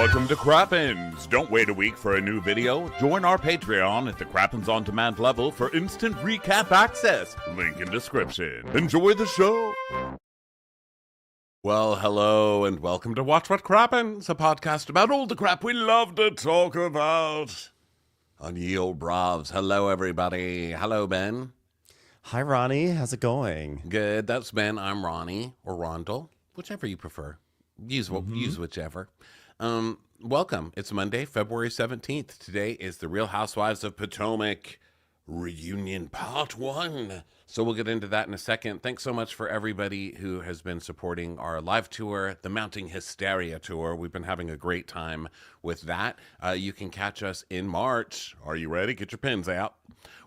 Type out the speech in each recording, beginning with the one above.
Welcome to Crappens. Don't wait a week for a new video. Join our Patreon at the Crappens On Demand level for instant recap access. Link in description. Enjoy the show. Well, hello and welcome to Watch What Crappens, a podcast about all the crap we love to talk about on ye old bravs. Hello, everybody. Hello, Ben. Hi, Ronnie. How's it going? Good. That's Ben. I'm Ronnie or Rondell, whichever you prefer. Use whichever. Welcome. It's Monday, February 17th. Today is the Real Housewives of Potomac Reunion Part 1. So we'll get into that in a second. Thanks so much for everybody who has been supporting our live tour, the Mounting Hysteria tour. We've been having a great time with that. You can catch us in March. Are you ready? Get your pens out.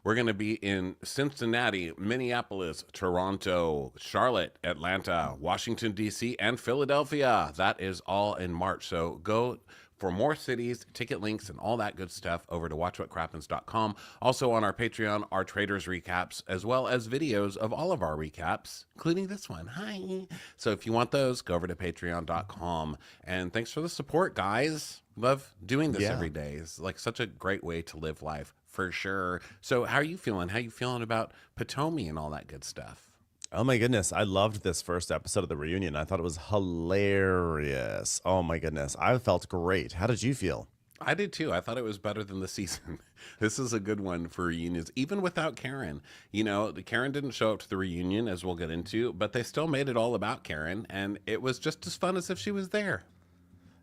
We're going to be in Cincinnati, Minneapolis, Toronto, Charlotte, Atlanta, Washington, D.C., and Philadelphia. That is all in March. So go for more cities, ticket links, and all that good stuff over to watchwhatcrappens.com. Also on our Patreon, our traders recaps, as well as videos of all of our recaps, including this one. Hi. So if you want those, go over to patreon.com. And thanks for the support, guys. Love doing this every day. It's like such a great way to live life, for sure. So how are you feeling? How are you feeling about Potomac and all that good stuff? Oh my goodness, I loved this first episode of the reunion. I thought it was hilarious. Oh my goodness, I felt great. How did you feel? I did too. I thought it was better than the season. This is a good one for reunions, even without Karen. You know, Karen didn't show up to the reunion, as we'll get into, but they still made it all about Karen, and it was just as fun as if she was there.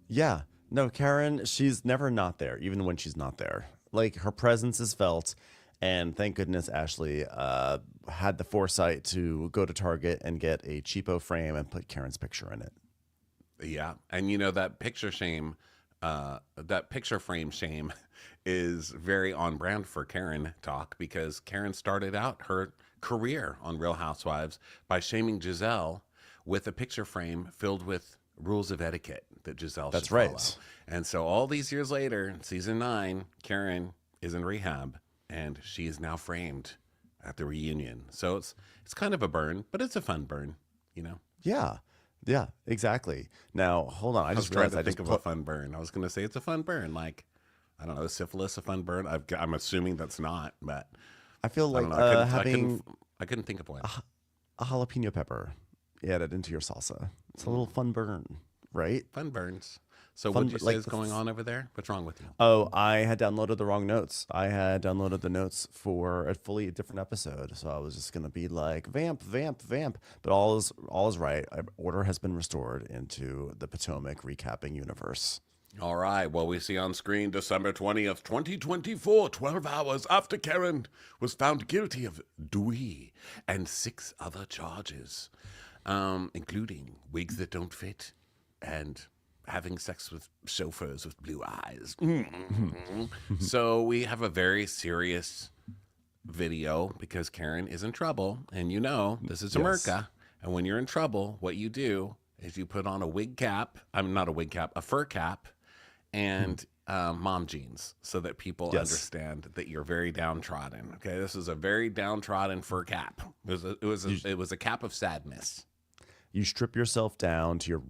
Yeah, no, Karen, she's never not there, even when she's not there. Like, her presence is felt. And thank goodness Ashley had the foresight to go to Target and get a cheapo frame and put Karen's picture in it. Yeah. And you know, that picture frame shame is very on brand for Karen talk, because Karen started out her career on Real Housewives by shaming Giselle with a picture frame filled with rules of etiquette that Giselle should follow. And so all these years later, in season 9, Karen is in rehab. And she is now framed at the reunion. So it's kind of a burn, but it's a fun burn, you know? Yeah, exactly. Now, hold on. I just tried to think of a fun burn. I was going to say it's a fun burn. Like, I don't know, is syphilis a fun burn? I'm assuming that's not, but I feel like I couldn't think of one. A jalapeno pepper added into your salsa. It's a little fun burn, right? Fun burns. So what did you say is going on over there? What's wrong with you? Oh, I had downloaded the wrong notes. I had downloaded the notes for a fully different episode. So I was just going to be like, vamp. But all is right. Order has been restored into the Potomac recapping universe. All right. Well, we see on screen December 20th, 2024, 12 hours after Karen was found guilty of Dewey and 6 other charges, including wigs that don't fit and having sex with chauffeurs with blue eyes. So we have a very serious video because Karen is in trouble. And you know, this is America. And when you're in trouble, what you do is you put on a wig cap. Not a wig cap, a fur cap and mom jeans so that people understand that you're very downtrodden. Okay, this is a very downtrodden fur cap. It was a cap of sadness. You strip yourself down to your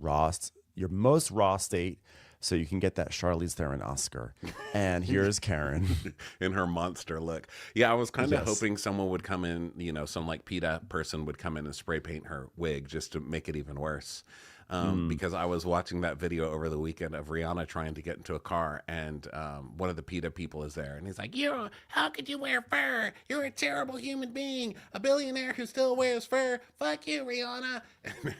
most raw state, so you can get that Charlize Theron Oscar. And here's Karen in her monster look. Yeah, I was kind of hoping someone would come in, you know, some like PETA person would come in and spray paint her wig just to make it even worse. Because I was watching that video over the weekend of Rihanna trying to get into a car, and one of the PETA people is there, and he's like, how could you wear fur? You're a terrible human being, a billionaire who still wears fur. Fuck you, Rihanna.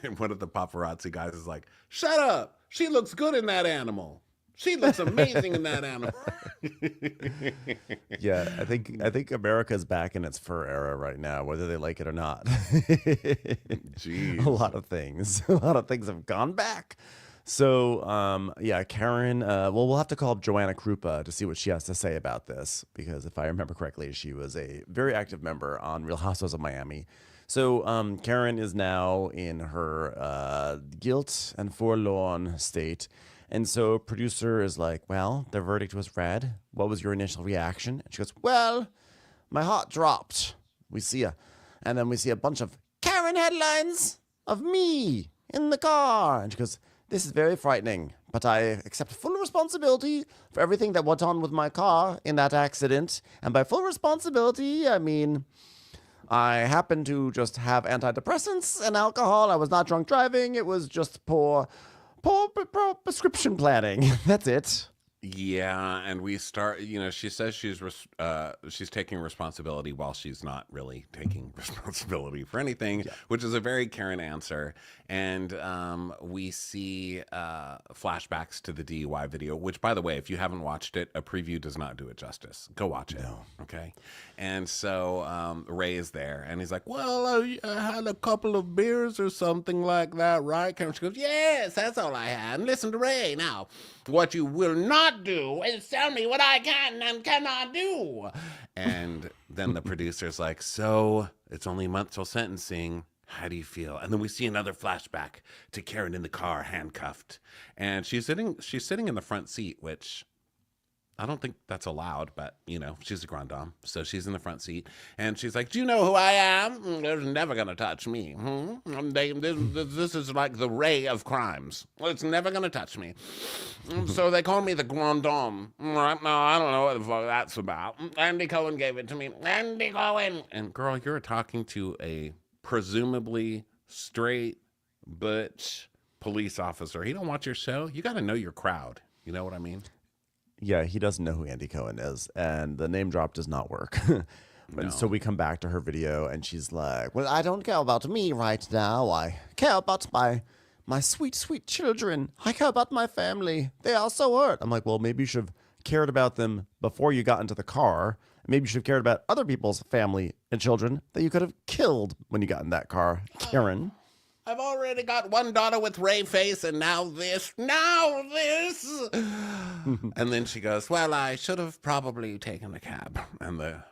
And one of the paparazzi guys is like, shut up. She looks good in that animal. She looks amazing in that animal. Yeah, I think America's back in its fur era right now, whether they like it or not. Jeez. A lot of things have gone back. So, Karen, we'll have to call up Joanna Krupa to see what she has to say about this, because if I remember correctly, she was a very active member on Real Housewives of Miami. So, Karen is now in her guilt and forlorn state. And so producer is like, well, the verdict was read. What was your initial reaction? And she goes, well, my heart dropped. And then we see a bunch of Karen headlines of me in the car. And she goes, this is very frightening. but I accept full responsibility for everything that went on with my car in that accident. And by full responsibility, I mean I happened to just have antidepressants and alcohol. I was not drunk driving. It was just poor prescription planning. That's it. Yeah, and we start. She says she's taking responsibility while she's not really taking responsibility for anything, which is a very Karen answer. And we see flashbacks to the DUI video, which, by the way, if you haven't watched it, a preview does not do it justice. Go watch it. No. Okay. And so Ray is there, and he's like, "Well, I had a couple of beers or something like that, right?" Karen, she goes, "Yes, that's all I had. And listen to Ray now. What you will not do is tell me what I can and cannot do." And then the producer's like, "So it's only a month till sentencing. How do you feel?" And then we see another flashback to Karen in the car, handcuffed, and she's sitting in the front seat, which I don't think that's allowed, but she's a grand dame, so she's in the front seat, and she's like, "Do you know who I am? They're never gonna touch me. This is like the ray of crimes. It's never gonna touch me. So they call me the grand dame. No, I don't know what the fuck that's about. Andy Cohen gave it to me. Andy Cohen." And girl, you're talking to a presumably straight butch police officer. He don't watch your show. You got to know your crowd. You know what I mean? Yeah, he doesn't know who Andy Cohen is, and the name drop does not work. And so we come back to her video, and she's like, "Well, I don't care about me right now. I care about my sweet, sweet children. I care about my family. They are so hurt." I'm like, "Well, maybe you should have cared about them before you got into the car. Maybe you should have cared about other people's family and children that you could have killed when you got in that car, Karen." I've already got one daughter with Ray face, and now this. And then she goes, "Well, I should have probably taken a cab." And the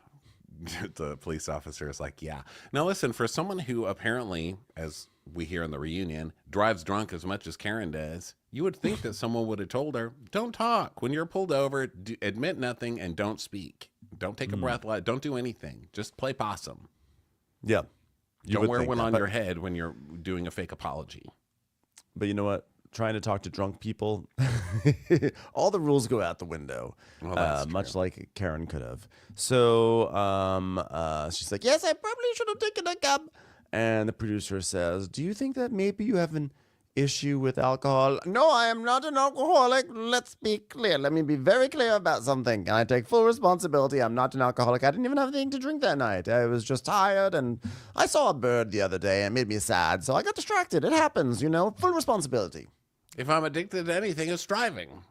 police officer is like, "Yeah." Now listen, for someone who apparently, as we hear in the reunion, drives drunk as much as Karen does, you would think that someone would have told her, "Don't talk. When you're pulled over, admit nothing and don't speak. Don't take a breath. Don't do anything. Just play possum." Yeah. Don't wear one on your head when you're doing a fake apology. But you know what? Trying to talk to drunk people, all the rules go out the window, much like Karen could have. So she's like, "Yes, I probably should have taken a cab." And the producer says, "Do you think that maybe you have an issue with alcohol?" "No, I am not an alcoholic. Let's be clear. Let me be very clear about something. I take full responsibility. I'm not an alcoholic. I didn't even have anything to drink that night. I was just tired, and I saw a bird the other day, and it made me sad, so I got distracted. It happens, full responsibility." If I'm addicted to anything, it's driving.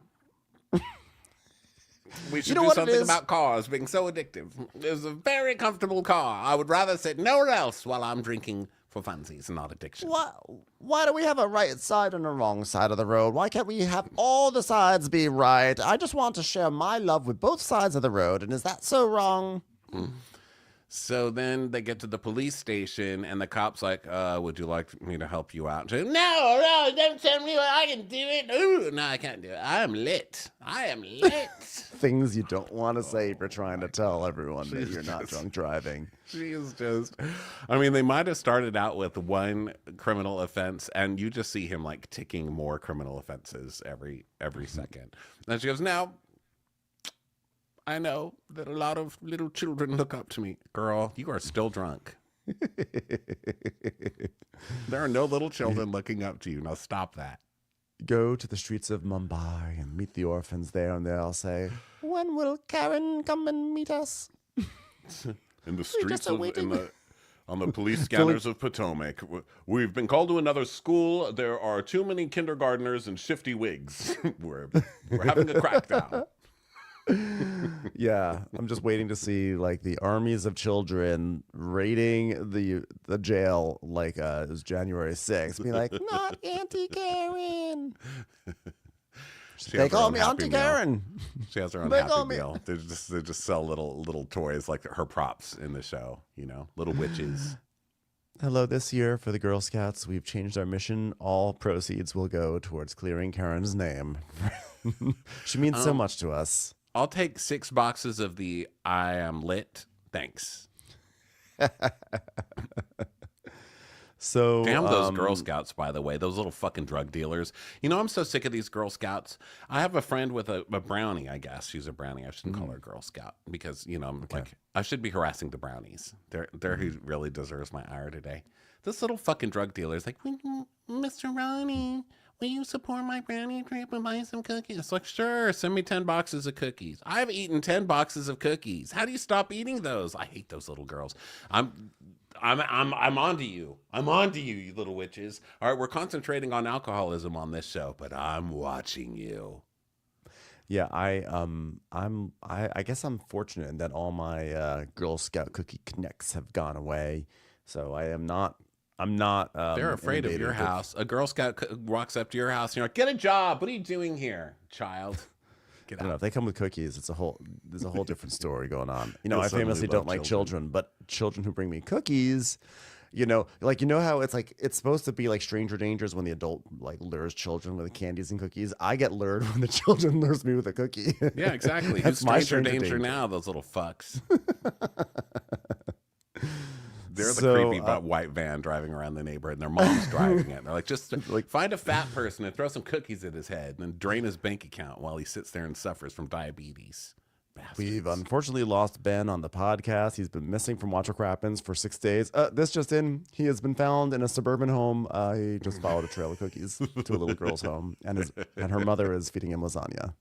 We should You know do what something it is? about cars being so addictive. It's a very comfortable car. I would rather sit nowhere else while I'm drinking for funsies and not addiction. Why do we have a right side and a wrong side of the road? Why can't we have all the sides be right? I just want to share my love with both sides of the road, and is that so wrong? So then they get to the police station, and the cop's like, "Would you like me to help you out?" She's like, No, don't tell me I can do it. Ooh, no, I can't do it. I am lit. Things you don't want to say if you're trying to tell everyone that you're not drunk driving. She is just, I mean, they might have started out with one criminal offense, and you just see him like ticking more criminal offenses every second. And she goes, "Now, I know that a lot of little children look up to me." Girl, you are still drunk. There are no little children looking up to you. Now stop that. Go to the streets of Mumbai and meet the orphans there, and they'll say, "When will Karen come and meet us?" In the streets on the police scanners of Potomac, we've been called to another school. There are too many kindergartners and shifty wigs. We're having a crackdown. Yeah, I'm just waiting to see like the armies of children raiding the jail like it was January 6th. Be like, "Not Auntie Karen." They call me Auntie Karen. She has her own Happy Meal. They just sell little toys like her props in the show. Little witches. Hello, this year for the Girl Scouts, we've changed our mission. All proceeds will go towards clearing Karen's name. She means so much to us. I'll take 6 boxes of the I am lit. Thanks. So, Damn those Girl Scouts, by the way, those little fucking drug dealers. You know, I'm so sick of these Girl Scouts. I have a friend with a brownie, I guess. She's a brownie. I shouldn't call her a Girl Scout because, you know, I'm like, I should be harassing the brownies. They're who really deserves my ire today. This little fucking drug dealer is like, Mr. Ronnie, will you support my brownie trip and buy some cookies? It's like, sure, send me 10 boxes of cookies. I've eaten 10 boxes of cookies. How do you stop eating those? I hate those little girls. I'm on to you. I'm on to you, you little witches. All right, we're concentrating on alcoholism on this show, but I'm watching you. Yeah, I guess I'm fortunate in that all my Girl Scout cookie connects have gone away. So I'm not They're afraid of your house. A Girl Scout walks up to your house and you're like, get a job. What are you doing here, child? I don't know. If they come with cookies, there's a whole different story going on. You know, I famously don't like children, but children who bring me cookies, you know how it's like it's supposed to be like stranger dangers when the adult like lures children with the candies and cookies. I get lured when the children lures me with a cookie. Yeah, exactly. That's Who's my stranger danger now? Those little fucks. They're the creepy white van driving around the neighborhood, and their mom's driving it. And they're like, just like find a fat person and throw some cookies at his head, and then drain his bank account while he sits there and suffers from diabetes. Bastards. We've unfortunately lost Ben on the podcast. He's been missing from Watch What Crappens for 6 days. This just in, he has been found in a suburban home. He just followed a trail of cookies to a little girl's home, and her mother is feeding him lasagna.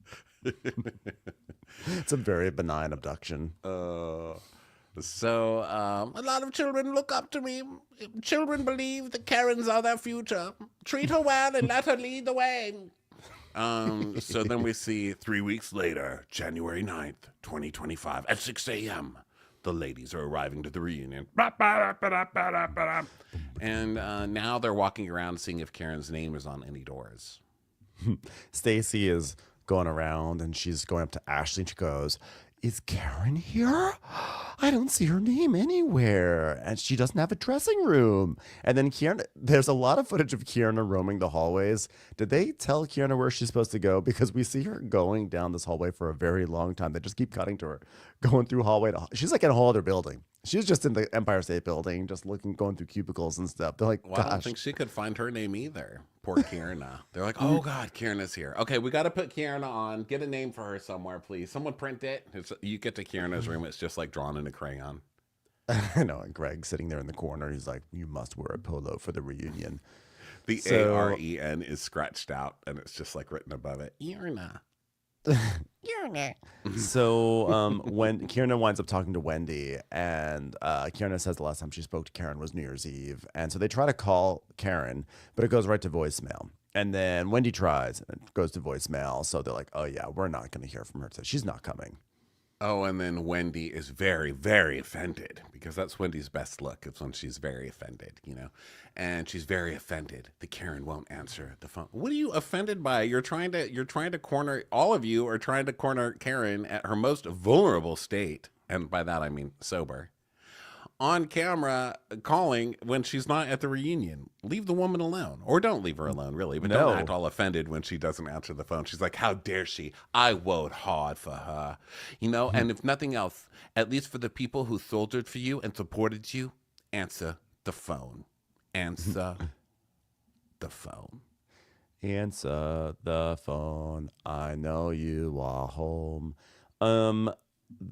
It's a very benign abduction. So, a lot of children look up to me. Children believe that Karens are their future. Treat her well and let her lead the way. So then we see 3 weeks later, January 9th, 2025, at 6 a.m., the ladies are arriving to the reunion. And now they're walking around seeing if Karen's name is on any doors. Stacy is going around and she's going up to Ashley and she goes, is Karen here? I don't see her name anywhere. And she doesn't have a dressing room. And then Kieran, there's a lot of footage of Kieran roaming the hallways. Did they tell Kieran where she's supposed to go? Because we see her going down this hallway for a very long time. They just keep cutting to her, going through hallway. She's like in a whole other building. She's just in the Empire State Building, just going through cubicles and stuff. They're like, well, I don't think she could find her name either. Poor Kierna. They're like, oh God, Kierna's here. Okay, we got to put Kierna on. Get a name for her somewhere, please. Someone print it. You get to Kierna's room. It's just like drawn in a crayon. I know. And Greg sitting there in the corner. He's like, you must wear a polo for the reunion. The AREN is scratched out, and it's just like written above it. Kierna. So when Kierna winds up talking to Wendy, and Kierna says the last time she spoke to Karen was New Year's Eve, and so they try to call Karen, but it goes right to voicemail. And then Wendy tries, and it goes to voicemail. So they're like, "Oh yeah, we're not going to hear from her. So she's not coming." Oh, and then Wendy is very, very offended because that's Wendy's best look. It's when she's very offended, you know, and she's very offended that Karen won't answer the phone. What are you offended by? You're trying to corner, all of you are trying to corner Karen at her most vulnerable state. And by that, I mean sober. On camera calling when she's not at the reunion. Leave the woman alone. Or don't leave her alone, really. But don't act all offended when she doesn't answer the phone. She's like, how dare she? I worked hard for her. You know, and if nothing else, at least for the people who soldiered for you and supported you, answer the phone. Answer the phone. Answer the phone. I know you are home.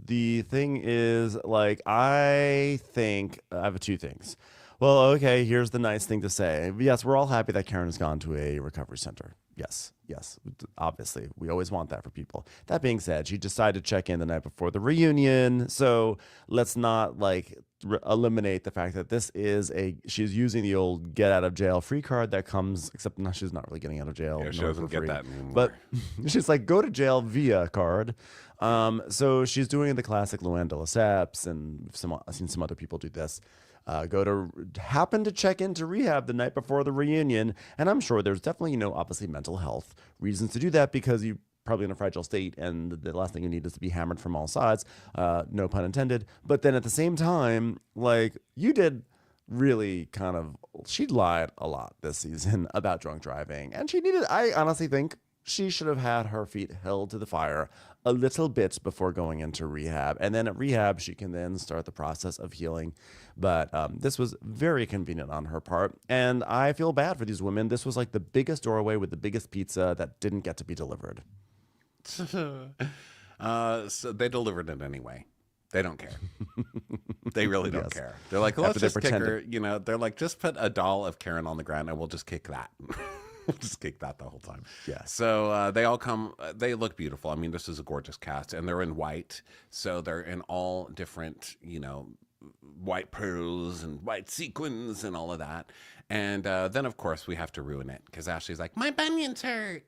The thing is, like, I think I have two things. Well, okay, here's the nice thing to say. Yes, we're all happy that Karen has gone to a recovery center. Yes, obviously. We always want that for people. That being said, she decided to check in the night before the reunion. So let's not, like, eliminate the fact that she's using the old get out of jail free card that comes, except now she's not really getting out of jail. Yeah, she doesn't get that anymore. But she's like, go to jail via card. So she's doing the classic Luann de Lesseps, and I've seen some other people do this. Happen to check into rehab the night before the reunion. And I'm sure there's definitely, obviously mental health reasons to do that because you probably in a fragile state, and the last thing you need is to be hammered from all sides, no pun intended. But then at the same time, like, you did really she lied a lot this season about drunk driving, and I honestly think she should have had her feet held to the fire a little bit before going into rehab. And then at rehab, she can then start the process of healing. But this was very convenient on her part. And I feel bad for these women. This was like the biggest doorway with the biggest pizza that didn't get to be delivered. So they delivered it anyway. They don't care. They really don't Yes. care. They're like, After let's they just kick pretend her. You know, they're like, just put a doll of Karen on the ground and we'll just kick that. We'll just kick that the whole time. Yeah. So they all come. They look beautiful. I mean, this is a gorgeous cast, and they're in white. So they're in all different, you know, white pearls and white sequins and all of that. And then, of course, we have to ruin it because Ashley's like, my bunions hurt.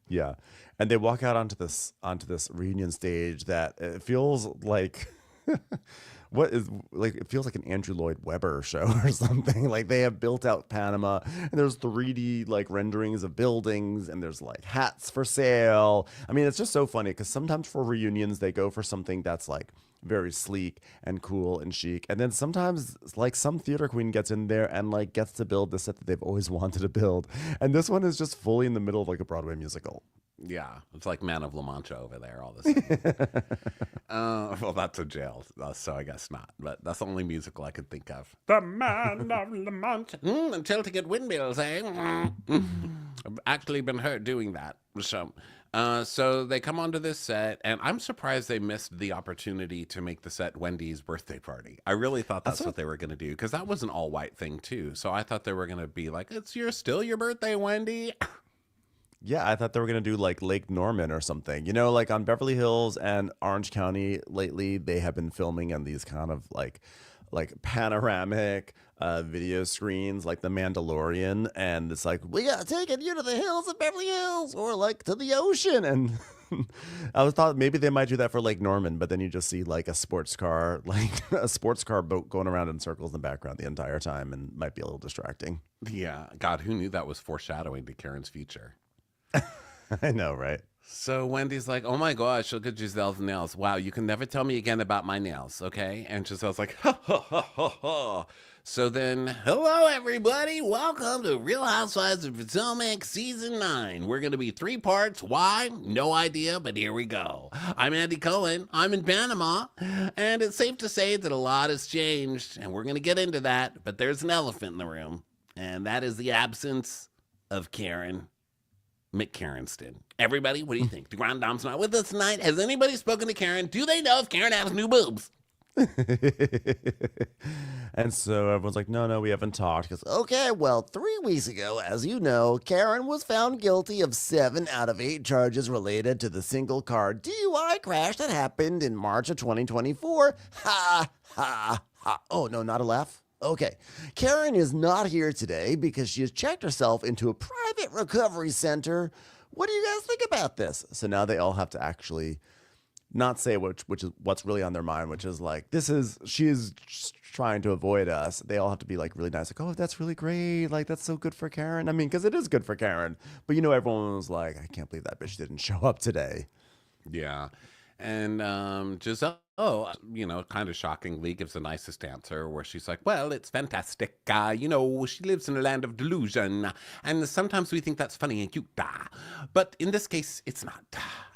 Yeah, and they walk out onto this reunion stage that it feels like it feels like an Andrew Lloyd Webber show or something. Like they have built out Panama, and there's 3D like renderings of buildings, and there's like hats for sale. I mean, it's just so funny because sometimes for reunions they go for something that's like very sleek and cool and chic, and then sometimes like some theater queen gets in there and like gets to build the set that they've always wanted to build, and this one is just fully in the middle of like a Broadway musical. Yeah, it's like Man of La Mancha over there all this. Well, that's a jail, so I guess not. But that's the only musical I could think of. The Man of La Mancha. Until to get windmills, eh? I've actually been hurt doing that. So they come onto this set, and I'm surprised they missed the opportunity to make the set Wendy's birthday party. I really thought that's what they were going to do, because that was an all-white thing, too. So I thought they were going to be like, still your birthday, Wendy. Yeah, I thought they were going to do like Lake Norman or something. You know, like on Beverly Hills and Orange County lately, they have been filming on these kind of like panoramic video screens like The Mandalorian. And it's like, we got taking you to the hills of Beverly Hills or like to the ocean. And I was thought maybe they might do that for Lake Norman, but then you just see like a sports car boat going around in circles in the background the entire time, and might be a little distracting. Yeah, God, who knew that was foreshadowing to Karen's future? I know, right? So Wendy's like, oh my gosh, look at Giselle's nails. Wow, you can never tell me again about my nails, okay? And Giselle's like, ha, ha, ha, ha, ha. So then, hello, everybody. Welcome to Real Housewives of Potomac Season 9. We're going to be 3 parts. Why? No idea, but here we go. I'm Andy Cohen. I'm in Panama. And it's safe to say that a lot has changed, and we're going to get into that. But there's an elephant in the room, and that is the absence of Karen McCarenston. Everybody, what do you think? The Grand Dame's not with us tonight. Has anybody spoken to Karen? Do they know if Karen has new boobs? And so everyone's like, no, we haven't talked. Because, okay, well, 3 weeks ago, as you know, Karen was found guilty of 7 out of 8 charges related to the single car DUI crash that happened in March of 2024. Ha, ha, ha. Oh, no, not a laugh? Okay, Karen is not here today because she has checked herself into a private recovery center. What do you guys think about this? So now they all have to actually not say which is what's really on their mind, which is like, she is trying to avoid us. They all have to be like really nice, like, oh, that's really great, like that's so good for Karen. I mean, because it is good for Karen, but you know, everyone was like, I can't believe that bitch didn't show up today. Yeah. And Giselle, kind of shockingly gives the nicest answer where she's like, well, it's fantastic. She lives in a land of delusion. And sometimes we think that's funny and cute. But in this case, it's not.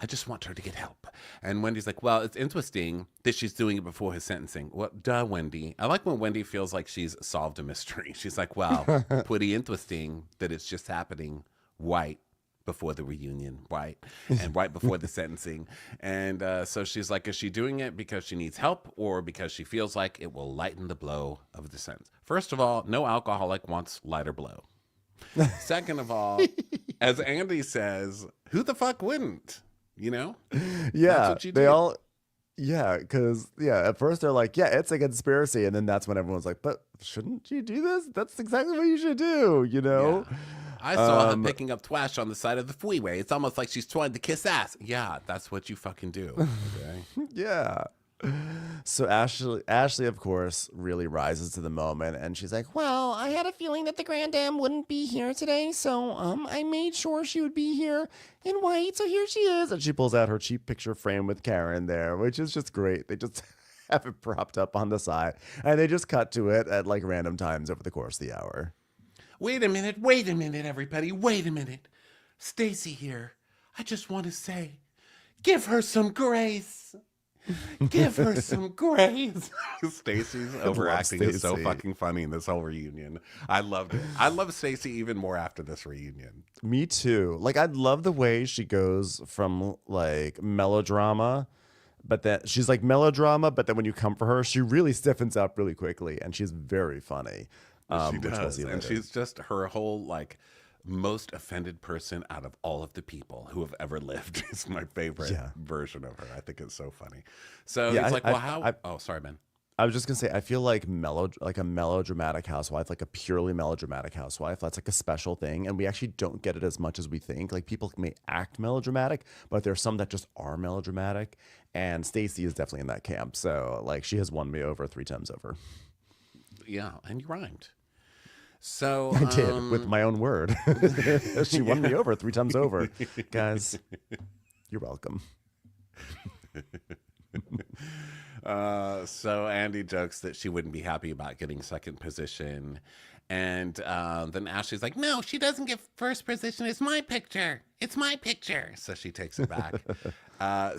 I just want her to get help. And Wendy's like, well, it's interesting that she's doing it before his sentencing. Well, Wendy. I like when Wendy feels like she's solved a mystery. She's like, well, pretty interesting that it's just happening right before the reunion, right? And right before the sentencing. And so she's like, is she doing it because she needs help or because she feels like it will lighten the blow of the sentence? First of all, no alcoholic wants lighter blow. Second of all, as Andy says, who the fuck wouldn't? You know? Yeah, that's what you do. they all, yeah, because, yeah, at first they're like, yeah, it's a conspiracy. And then that's when everyone's like, but shouldn't you do this? That's exactly what you should do, you know? Yeah. I saw her picking up trash on the side of the freeway. It's almost like she's trying to kiss ass. Yeah, that's what you fucking do. Okay? Yeah. So Ashley, of course, really rises to the moment, and she's like, well, I had a feeling that the Grand Dame wouldn't be here today, so I made sure she would be here in white, so here she is. And she pulls out her cheap picture frame with Karen there, which is just great. They just have it propped up on the side, and they just cut to it at like random times over the course of the hour. Wait a minute, everybody. Wait a minute. Stacy here. I just want to say, give her some grace. Give her some grace. Stacy's overacting is so fucking funny in this whole reunion. I loved it. I love Stacy even more after this reunion. Me too. Like, I love the way she goes from like melodrama, but then she's like melodrama, but then when you come for her, she really stiffens up really quickly, and she's very funny. She does, and she's just her whole like most offended person out of all of the people who have ever lived is my favorite version of her. I think it's so funny. So it's like, well, how? Oh, sorry, man. I was just gonna say, I feel like like a melodramatic housewife, like a purely melodramatic housewife. That's like a special thing, and we actually don't get it as much as we think. Like, people may act melodramatic, but there's some that just are melodramatic, and Stacey is definitely in that camp. So like, she has won me over 3 times over. Yeah, and you rhymed. So I did, with my own word. She won me over 3 times over. Guys, you're welcome. So Andy jokes that she wouldn't be happy about getting second position. And then Ashley's like, no, she doesn't get first position. It's my picture. It's my picture. So she takes it back.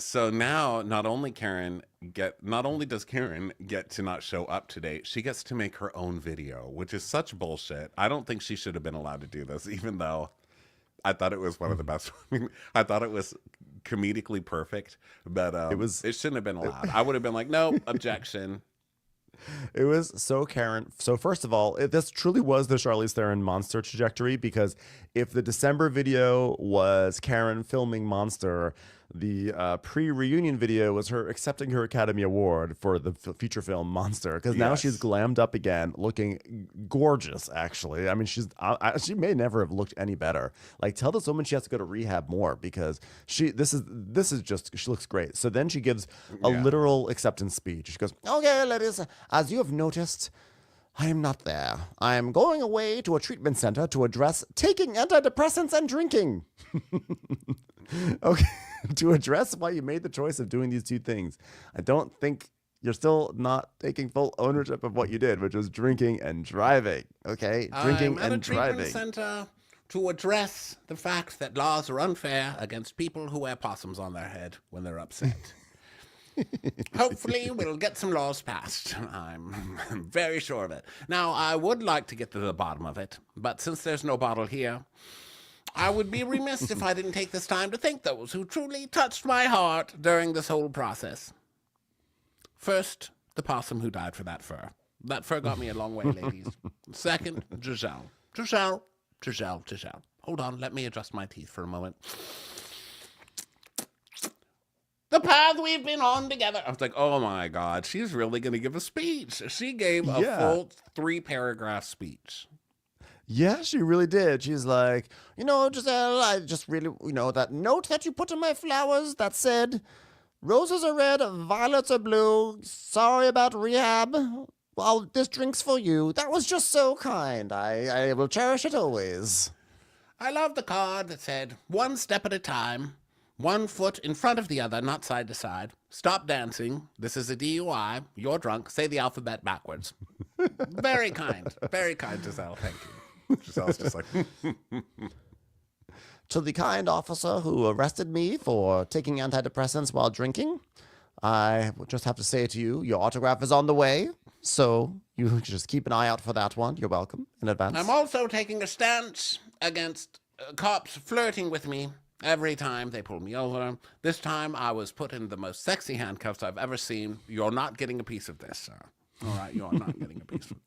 So now not only does Karen get to not show up today, she gets to make her own video, which is such bullshit. I don't think she should have been allowed to do this, even though I thought it was one of the best. I thought it was comedically perfect, but it shouldn't have been allowed. I would have been like, no, objection. It was so Karen. So first of all, this truly was the Charlize Theron monster trajectory, because if the December video was Karen filming Monster, the pre-reunion video was her accepting her Academy Award for the feature film Monster, because now she's glammed up again, looking gorgeous, actually. I mean, she may never have looked any better. Like, tell this woman she has to go to rehab more, because this is just, she looks great. So then she gives a literal acceptance speech. She goes, okay, ladies, as you have noticed, I am not there. I am going away to a treatment center to address taking antidepressants and drinking. Okay, to address why you made the choice of doing these 2 things. I don't think you're still not taking full ownership of what you did, which was drinking and driving. Okay, drinking and driving. I'm at a treatment center to address the fact that laws are unfair against people who wear possums on their head when they're upset. Hopefully we'll get some laws passed. I'm very sure of it. Now, I would like to get to the bottom of it, but since there's no bottle here, I would be remiss if I didn't take this time to thank those who truly touched my heart during this whole process. First, the possum who died for that fur. That fur got me a long way, ladies. Second, Giselle. Hold on, let me adjust my teeth for a moment. The path we've been on together. I was like, oh my God, she's really going to give a speech. She gave a full 3-paragraph speech. Yeah, she really did. She's like, Giselle, I just really, that note that you put in my flowers that said, roses are red, violets are blue, sorry about rehab. Well, this drink's for you. That was just so kind. I will cherish it always. I love the card that said, 1 step at a time, 1 foot in front of the other, not side to side. Stop dancing. This is a DUI. You're drunk. Say the alphabet backwards. Very kind, Giselle. Thank you. Giselle's just like, To the kind officer who arrested me for taking antidepressants while drinking, I just have to say to you, your autograph is on the way. So you just keep an eye out for that one. You're welcome in advance. I'm also taking a stance against cops flirting with me every time they pull me over. This time I was put in the most sexy handcuffs I've ever seen. You're not getting a piece of this, sir. All right, you're not getting a piece of it.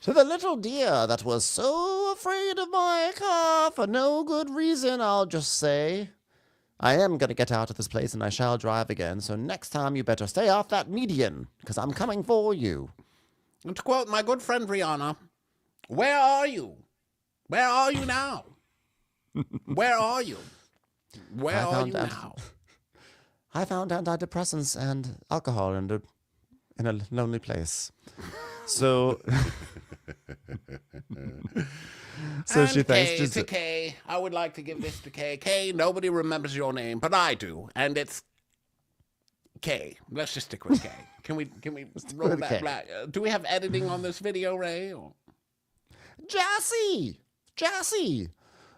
To the little deer that was so afraid of my car for no good reason, I'll just say, I am going to get out of this place and I shall drive again, so next time you better stay off that median, because I'm coming for you. And to quote my good friend Rihanna, where are you? Where are you now? Where are you? Where are you now? I found antidepressants and alcohol in a lonely place. So... So she thanks to Kay. I would like to give this to Kay. Kay, nobody remembers your name, but I do, and it's Kay. Let's just stick with Kay. Can we roll that black? Do we have editing on this video, Ray? Or? Jasse,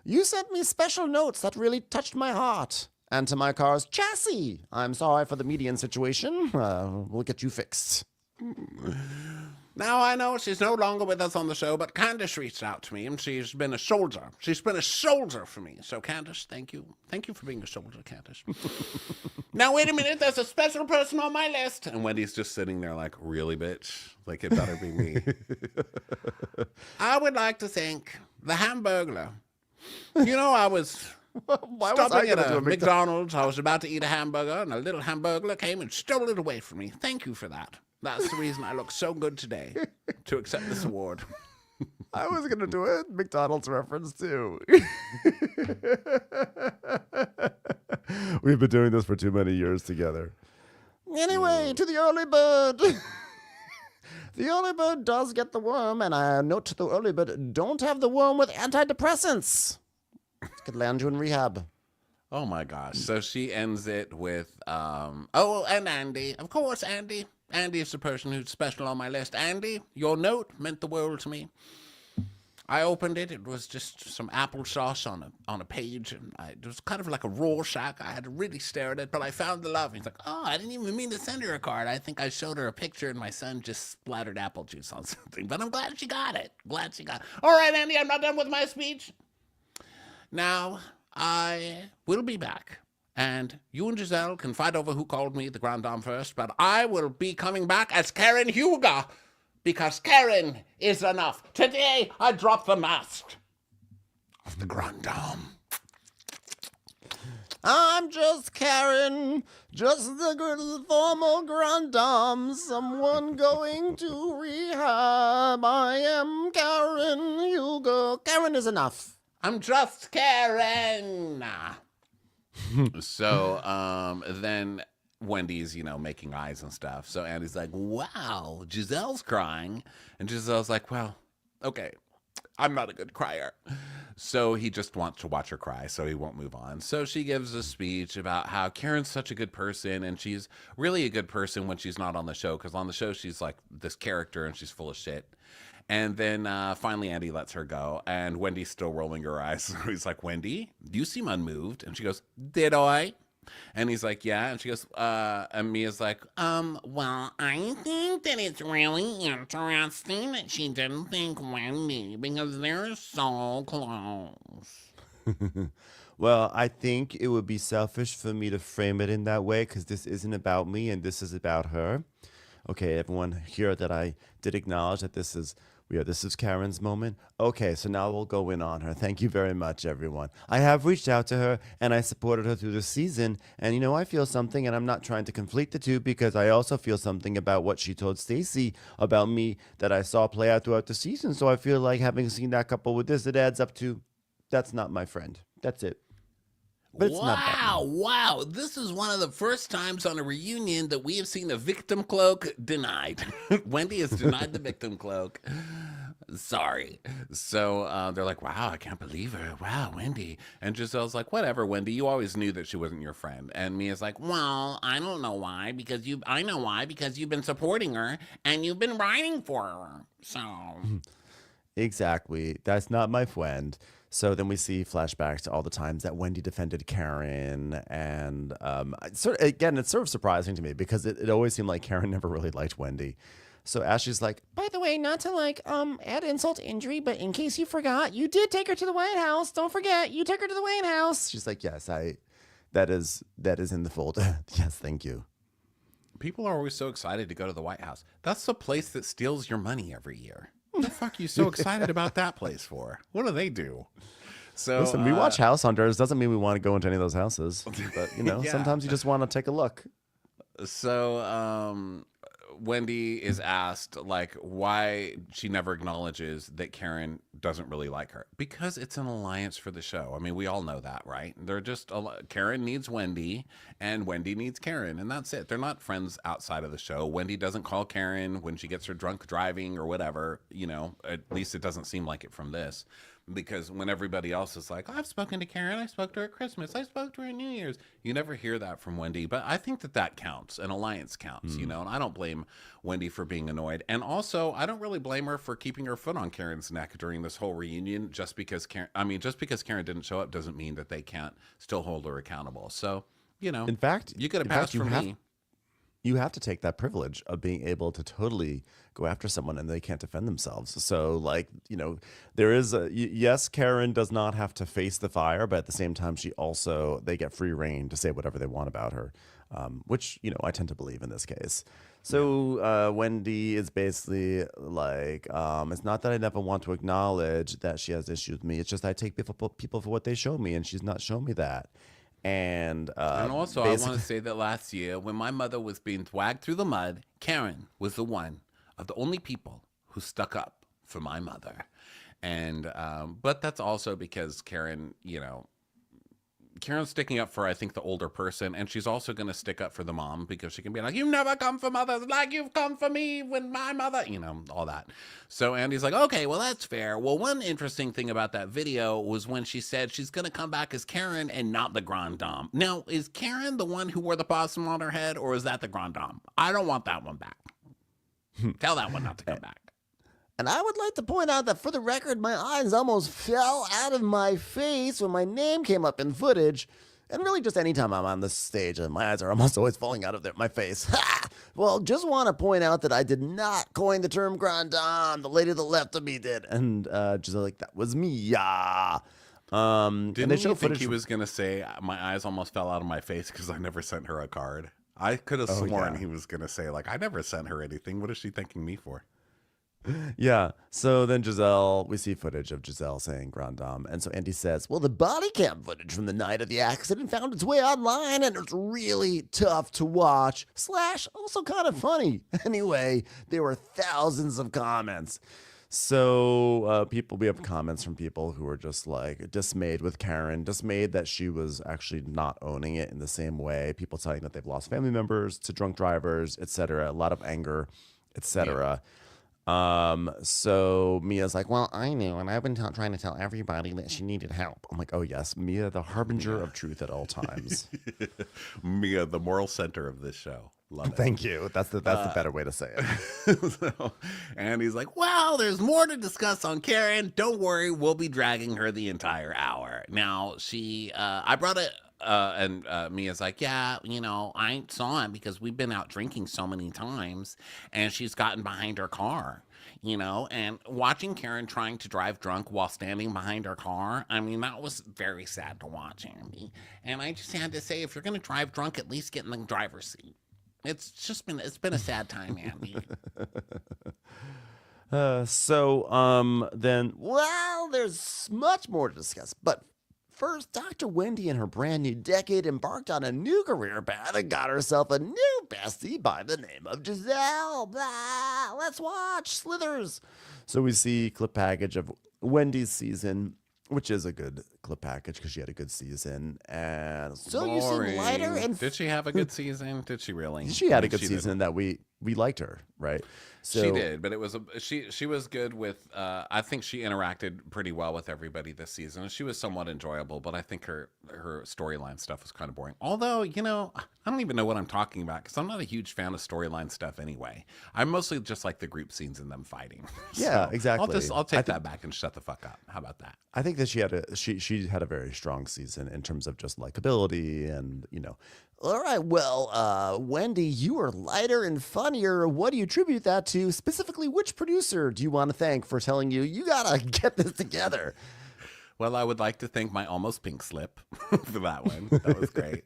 You sent me special notes that really touched my heart. And to my car's chassis. I'm sorry for the median situation. We'll get you fixed. Now I know she's no longer with us on the show, but Candace reached out to me, and she's been a soldier. She's been a soldier for me. So, Candace, thank you. Thank you for being a soldier, Candace. Now, wait a minute. There's a special person on my list. And Wendy's just sitting there like, really, bitch? Like, it better be me. I would like to thank the Hamburglar. You know, I was... stopping at a McDonald's. I was about to eat a hamburger, and a little Hamburglar came and stole it away from me. Thank you for that. That's the reason I look so good today, to accept this award. I was going to do a McDonald's reference, too. We've been doing this for too many years together. Anyway, to the early bird. The early bird does get the worm, and I note to the early bird, don't have the worm with antidepressants. Could land you in rehab. Oh, my gosh. So she ends it with, and Andy. Of course, Andy. Andy is the person who's special on my list. Andy, your note meant the world to me. I opened it. It was just some applesauce on a page. And it was kind of like a Rorschach. I had to really stare at it, but I found the love. He's like, oh, I didn't even mean to send her a card. I think I showed her a picture, and my son just splattered apple juice on something. But I'm glad she got it. All right, Andy, I'm not done with my speech. Now, I will be back. And you and Giselle can fight over who called me the Grand Dame first, but I will be coming back as Karen Hugo, because Karen is enough. Today, I drop the mask of the Grand Dame. I'm just Karen, just the good formal Grand Dame, someone going to rehab. I am Karen Hugo. Karen is enough. I'm just Karen. So then Wendy's, making eyes and stuff. So Andy's like, wow, Giselle's crying. And Giselle's like, well, okay, I'm not a good crier. So he just wants to watch her cry, so he won't move on. So she gives a speech about how Karen's such a good person, and she's really a good person when she's not on the show, because on the show she's like this character and she's full of shit. And then finally Andy lets her go, and Wendy's still rolling her eyes. So he's like, Wendy, you seem unmoved. And she goes, did I? And he's like, yeah. And she goes, and Mia's like, well, I think that it's really interesting that she didn't think Wendy, because they're so close. Well, I think it would be selfish for me to frame it in that way, because this isn't about me and this is about her. Okay, everyone here that I did acknowledge that this is Karen's moment. Okay, so now we'll go in on her. Thank you very much, everyone. I have reached out to her, and I supported her through the season. And, I feel something, and I'm not trying to conflate the two, because I also feel something about what she told Stacey about me that I saw play out throughout the season. So I feel like having seen that couple with this, it adds up to, that's not my friend. That's it. But it's not that. Wow. This is one of the first times on a reunion that we have seen a victim cloak denied. Wendy has denied the victim cloak. Sorry. So they're like, wow, I can't believe her. Wow, Wendy. And Giselle's like, whatever, Wendy. You always knew that she wasn't your friend. And Mia's like, well, I don't know why. I know why. Because you've been supporting her and you've been writing for her. So. Exactly. That's not my friend. So then we see flashbacks to all the times that Wendy defended Karen. And it's sort of surprising to me, because it always seemed like Karen never really liked Wendy. So Ashley's like, by the way, not to add insult to injury, but in case you forgot, you did take her to the White House. Don't forget, you took her to the White House. She's like, yes, that is in the folder. Yes, thank you. People are always so excited to go to the White House. That's the place that steals your money every year. What the fuck are you so excited about that place for? What do they do? So listen, we watch House Hunters. Doesn't mean we want to go into any of those houses. But, yeah. Sometimes you just want to take a look. So Wendy is asked why she never acknowledges that Karen doesn't really like her, because it's an alliance for the show. I mean, we all know that, right? They're just Karen needs Wendy and Wendy needs Karen, and that's it. They're not friends outside of the show. Wendy doesn't call Karen when she gets her drunk driving or whatever, at least it doesn't seem like it from this. Because when everybody else is like, oh, I've spoken to Karen, I spoke to her at Christmas, I spoke to her at New Year's, you never hear that from Wendy. But I think that that counts. An alliance counts, you know, and I don't blame Wendy for being annoyed. And also, I don't really blame her for keeping her foot on Karen's neck during this whole reunion. Just because Karen didn't show up doesn't mean that they can't still hold her accountable. So, you know, In fact, you get a pass from me. you have to take that privilege of being able to totally go after someone and they can't defend themselves. So, like, you know, there is yes, Karen does not have to face the fire, but at the same time, they get free reign to say whatever they want about her, which, you know, I tend to believe in this case. So Wendy is basically like, it's not that I never want to acknowledge that she has issues with me. It's just I take people for what they show me, and she's not shown me that. And also, I want to say that last year, when my mother was being dragged through the mud, Karen was the one of the only people who stuck up for my mother. And but that's also because Karen, you know, Karen's sticking up for, I think, the older person, and she's also going to stick up for the mom because she can be like, you never come for mothers like you've come for me when my mother, you know, all that. So Andy's like, okay, well, that's fair. Well, one interesting thing about that video was when she said she's going to come back as Karen and not the Grand Dame. Now, is Karen the one who wore the possum on her head, or is that the Grand Dame? I don't want that one back. Tell that one not to come back. And I would like to point out that, for the record, my eyes almost fell out of my face when my name came up in footage. And really, just anytime I'm on this stage, my eyes are almost always falling out of my face. Ha! Well, just want to point out that I did not coin the term Grand Dame. The lady to the left of me did. And just like, that was me. Yeah. Didn't you think he was going to say, my eyes almost fell out of my face because I never sent her a card? I could have sworn he was going to say, like, I never sent her anything. What is she thanking me for? Yeah. So then we see footage of Giselle saying Grand Dame. And so Andy says, Well, the body cam footage from the night of the accident found its way online, and it's really tough to watch. / also kind of funny. Anyway, there were thousands of comments. So we have comments from people who are just like dismayed with Karen, dismayed that she was actually not owning it in the same way. People saying that they've lost family members to drunk drivers, etc. A lot of anger, etc. So Mia's like, Well, I knew, and I've been trying to tell everybody that she needed help. I'm like, oh yes, Mia, the harbinger of truth at all times. Mia, the moral center of this show. Love it. Thank you. That's the better way to say it. And he's like, well, there's more to discuss on Karen. Don't worry, we'll be dragging her the entire hour. Now, I brought it, and Mia's like, yeah, you know, I saw it because we've been out drinking so many times, and she's gotten behind her car, you know, and watching Karen trying to drive drunk while standing behind her car, I mean, that was very sad to watch, Andy. And I just had to say, if you're going to drive drunk, at least get in the driver's seat. It's been a sad time, Andy. Then, Well, there's much more to discuss, but first, Dr. Wendy in her brand new decade embarked on a new career path and got herself a new bestie by the name of Giselle. Blah, let's watch Slithers. So we see clip package of Wendy's season, which is a good clip package because she had a good season. And so you seem lighter and... Did she have a good season? Did she really? She had a good season that we liked her, right? So, she did, but it was she was good with. I think she interacted pretty well with everybody this season. She was somewhat enjoyable, but I think her storyline stuff was kind of boring. Although, you know, I don't even know what I'm talking about because I'm not a huge fan of storyline stuff anyway. I mostly just like the group scenes and them fighting. Yeah, exactly. I'll take that back and shut the fuck up. How about that? I think that she had a very strong season in terms of just likability and, you know. All right, well, Wendy, you are lighter and funnier. What do you attribute that to? Specifically, which producer do you want to thank for telling you gotta get this together? Well, I would like to thank my almost pink slip for that one. That was great.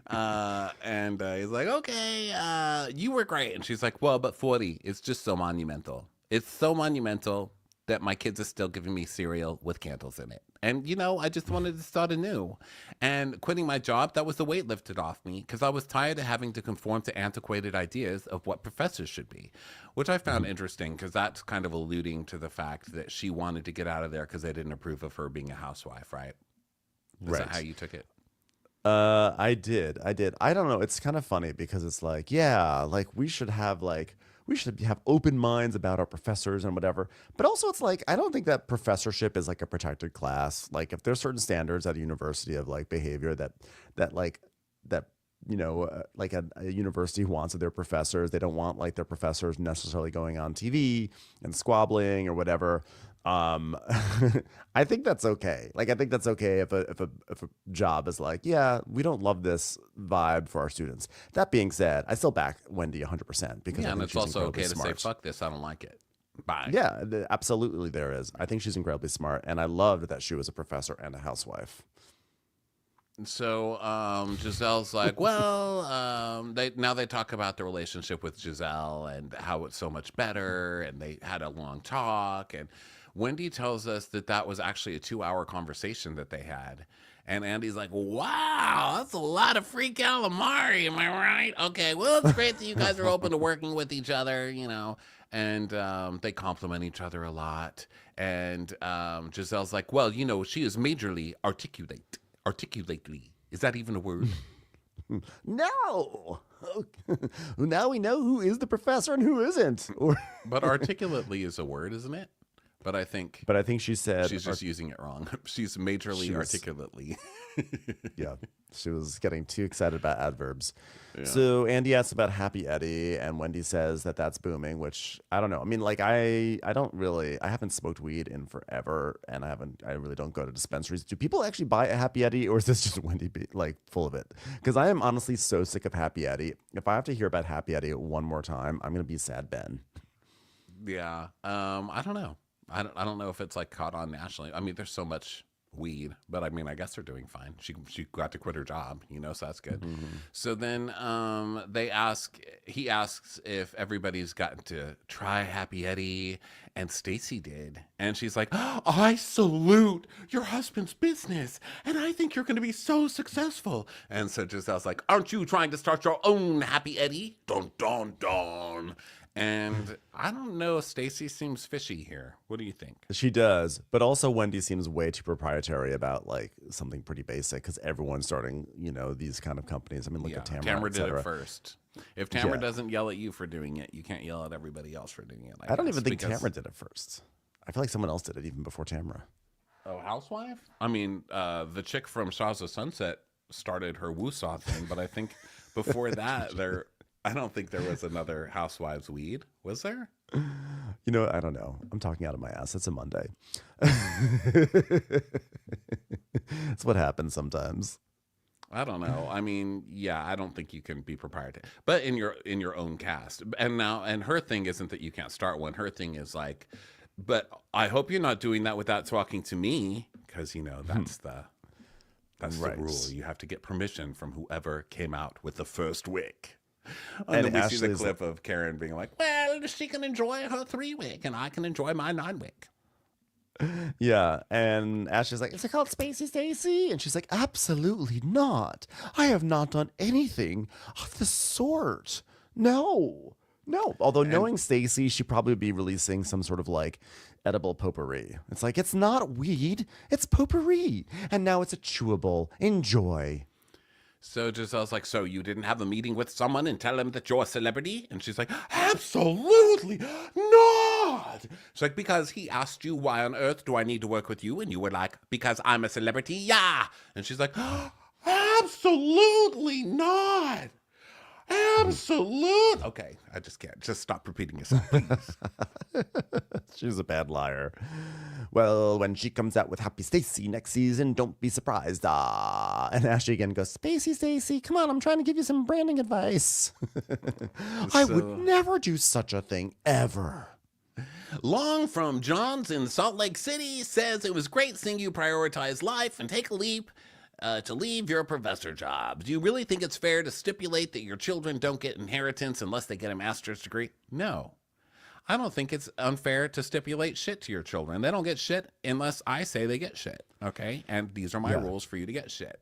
And he's like, okay, you were great. And she's like, well, but 40 is just so monumental. It's so monumental that my kids are still giving me cereal with candles in it. And, you know, I just wanted to start anew. And quitting my job, that was the weight lifted off me because I was tired of having to conform to antiquated ideas of what professors should be, which I found interesting because that's kind of alluding to the fact that she wanted to get out of there because they didn't approve of her being a housewife, right? Is that how you took it? I did. I don't know. It's kind of funny because it's like, yeah, like we should have we should have open minds about our professors and whatever. But also, it's like I don't think that professorship is like a protected class. Like if there's certain standards at a university of like behavior that like a university wants of their professors. They don't want like their professors necessarily going on TV and squabbling or whatever. I think that's okay. Like I think that's okay if a job is like, yeah, we don't love this vibe for our students. That being said, I still back Wendy 100% because I and think it's she's also okay incredibly to say, smart. fuck this, I don't like it. Bye. Yeah, absolutely there is. I think she's incredibly smart, and I loved that she was a professor and a housewife. So Giselle's like, well, they talk about the relationship with Giselle and how it's so much better, and they had a long talk, and Wendy tells us that was actually a 2-hour conversation that they had. And Andy's like, wow, that's a lot of free calamari, am I right? Okay, well, it's great that you guys are open to working with each other, and they compliment each other a lot. And Giselle's like, well, she is majorly articulately. Is that even a word? No. Now we know who is the professor and who isn't. But articulately is a word, isn't it? But I think she said she's just using it wrong. She's majorly articulately. Yeah, she was getting too excited about adverbs. Yeah. So Andy asks about Happy Eddie, and Wendy says that that's booming, which I don't know. I mean, like I haven't smoked weed in forever, and I really don't go to dispensaries. Do people actually buy a Happy Eddie, or is this just Wendy like full of it? Because I am honestly so sick of Happy Eddie. If I have to hear about Happy Eddie one more time, I'm gonna be sad, Ben. Yeah, I don't know. I don't know if it's like caught on nationally. I mean, there's so much weed, but I mean, I guess they're doing fine. She got to quit her job, so that's good. Mm-hmm. So then he asks if everybody's gotten to try Happy Eddie, and Stacy did. And she's like, oh, I salute your husband's business, and I think you're going to be so successful. And so Giselle's like, aren't you trying to start your own Happy Eddie? Dun, dun, dun. And I don't know, Stacy seems fishy here. What do you think? She does, but also Wendy seems way too proprietary about like something pretty basic because everyone's starting, these kind of companies. I mean, look at Tamara. Tamara did it first. If Tamara doesn't yell at you for doing it, you can't yell at everybody else for doing it. I don't even think Tamara did it first. I feel like someone else did it even before Tamara. Oh, housewife? I mean, the chick from Shaws of Sunset started her Woosaw thing, but I think before that, I don't think there was another Housewives weed. Was there? I don't know. I'm talking out of my ass. It's a Monday. It's what happens sometimes. I don't know. I mean, yeah, I don't think you can be proprietary, but in your own cast. And her thing isn't that you can't start one. Her thing is like, but I hope you're not doing that without talking to me, because that's the rule. You have to get permission from whoever came out with the first wick. And then we see the clip of Karen being like, well, she can enjoy her 3-wick and I can enjoy my 9-wick. Yeah, and Ashley's like, is it called Spacey Stacy? And she's like, absolutely not. I have not done anything of the sort. No. Although knowing Stacy, she'd probably be releasing some sort of like edible potpourri. It's like, it's not weed, it's potpourri. And now it's a chewable. Enjoy. So Giselle's like, so you didn't have a meeting with someone and tell them that you're a celebrity? And she's like, absolutely not. She's like, because he asked you, why on earth do I need to work with you? And you were like, because I'm a celebrity, yeah. And she's like, absolutely not. Absolute. Okay, I just can't. Just stop repeating yourself, please. She's a bad liar. Well, when she comes out with Happy Stacy next season, don't be surprised. And Ashley again goes, Spacey Stacy, come on, I'm trying to give you some branding advice. I would never do such a thing, ever. Long from John's in Salt Lake City says it was great seeing you prioritize life and take a leap to leave your professor job. Do you really think it's fair to stipulate that your children don't get inheritance unless they get a master's degree? No. I don't think it's unfair to stipulate shit to your children. They don't get shit unless I say they get shit, okay? And these are my rules for you to get shit.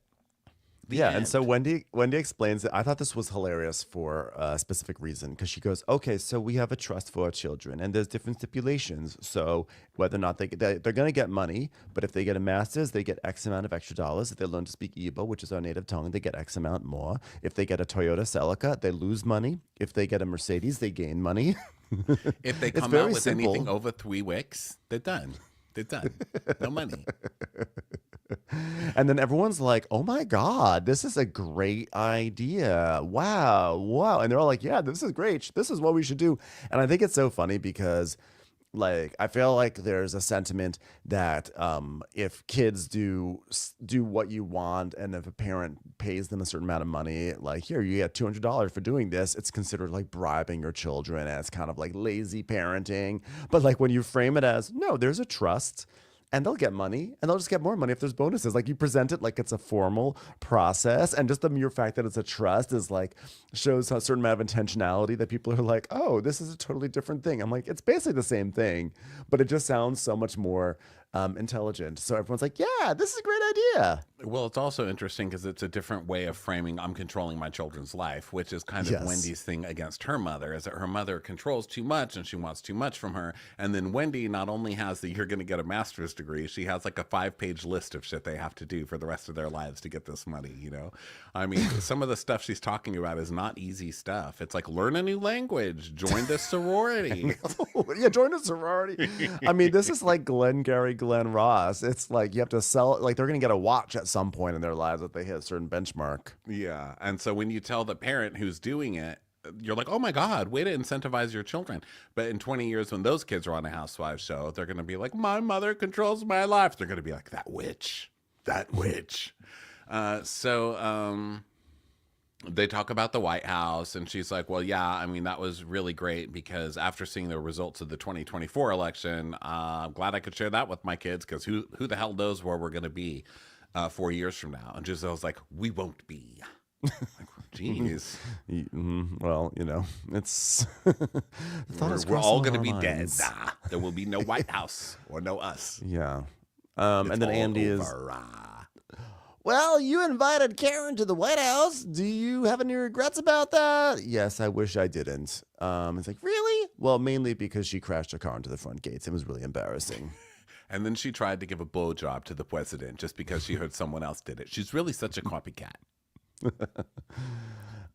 Yeah, and so end. Wendy explains it. I thought this was hilarious for a specific reason because she goes, "Okay, so we have a trust for our children, and there's different stipulations. So whether or not they're going to get money, but if they get a master's, they get X amount of extra dollars. If they learn to speak Igbo, which is our native tongue, they get X amount more. If they get a Toyota Celica, they lose money. If they get a Mercedes, they gain money. If they It's come out very with simple. anything over 3 weeks, they're done. They're done. No money. And then everyone's like, "Oh my God, this is a great idea. Wow, wow." And they're all like, "Yeah, this is great. This is what we should do." And I think it's so funny because like I feel like there's a sentiment that if kids do what you want, and if a parent pays them a certain amount of money, like here you get $200 for doing this, it's considered like bribing your children, and it's kind of like lazy parenting. But like when you frame it as no, there's a trust. And they'll get money, and they'll just get more money if there's bonuses. Like you present it like it's a formal process, and just the mere fact that it's a trust is like shows a certain amount of intentionality that people are like, "Oh, this is a totally different thing." I'm like, it's basically the same thing, but it just sounds so much more intelligent. So everyone's like, "Yeah, this is a great idea." Well, it's also interesting because it's a different way of framing I'm controlling my children's life, which is kind of Yes. Wendy's thing against her mother, is that her mother controls too much and she wants too much from her. And then Wendy not only has the you're going to get a master's degree, she has like a 5-page list of shit they have to do for the rest of their lives to get this money, you know? I mean, some of the stuff she's talking about is not easy stuff. It's like learn a new language, join this sorority. Yeah, join a sorority. I mean, this is like Glengarry Glen Ross. It's like you have to sell, like they're going to get a watch at some point in their lives if they hit a certain benchmark. Yeah. And so when you tell the parent who's doing it, you're like, oh my God, way to incentivize your children. But in 20 years, when those kids are on a Housewives show, they're going to be like, my mother controls my life. They're going to be like, that witch, that witch. They talk about the White House, and she's like, well, yeah, I mean, that was really great because after seeing the results of the 2024 election, I'm glad I could share that with my kids because who the hell knows where we're going to be 4 years from now? And Giselle's like, we won't be. Like, geez. Well, you know, it's We're all going to be dead. Nah, there will be no White House or no us. Yeah. It's And then all Andy is over. Well, you invited Karen to the White House. Do you have any regrets about that? yes, I wish I didn't. It's like, really? Well, mainly because she crashed her car into the front gates. It was really embarrassing. And then she tried to give a blowjob to the president just because she heard someone else did it. She's really such a copycat.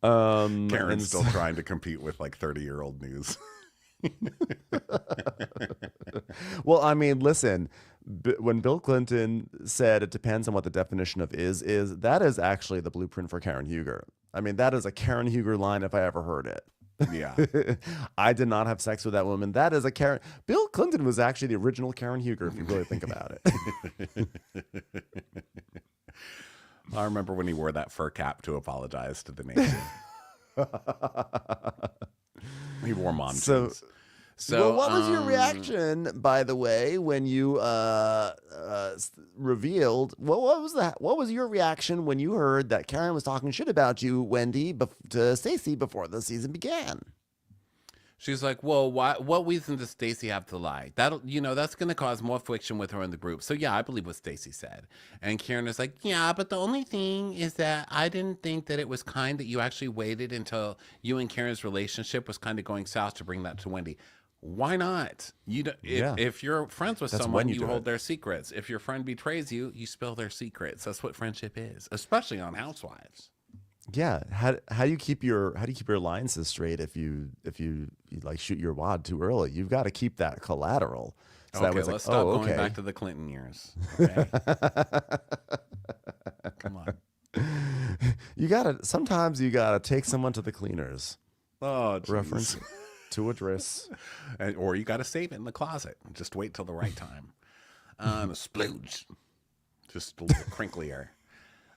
Karen's still trying to compete with like 30-year-old news. Well, I mean, listen, when Bill Clinton said it depends on what the definition of is that is actually the blueprint for Karen Huger. I mean, that is a Karen Huger line if I ever heard it. Yeah. I did not have sex with that woman. That is a Karen. Bill Clinton was actually the original Karen Huger, if you really think about it. I remember when he wore that fur cap to apologize to the nation. He wore mom jeans. So, Well, what was your reaction, by the way, when you revealed? What was that? What was your reaction when you heard that Karen was talking shit about you, Wendy, to Stacey before the season began? she's like, well, what reason does Stacey have to lie? That's going to cause more friction with her in the group. So, yeah, I believe what Stacey said. And Karen is like, yeah, but the only thing is that I didn't think that it was kind that you actually waited until you and Karen's relationship was kind of going south to bring that to Wendy. Why not? If you're friends with That's someone, when you you do hold it. their secrets. If your friend betrays you, you spill their secrets. That's what friendship is, especially on Housewives. Yeah. How do you keep your lines straight if you like shoot your wad too early? You've got to keep that collateral. So that Okay, was like, let's stop oh, going okay. back to the Clinton years. Okay? Come on. Sometimes you gotta take someone to the cleaners. Oh, geez. Reference to address. Or you got to save it in the closet. Just wait till the right time. A splooge. Just a little crinklier.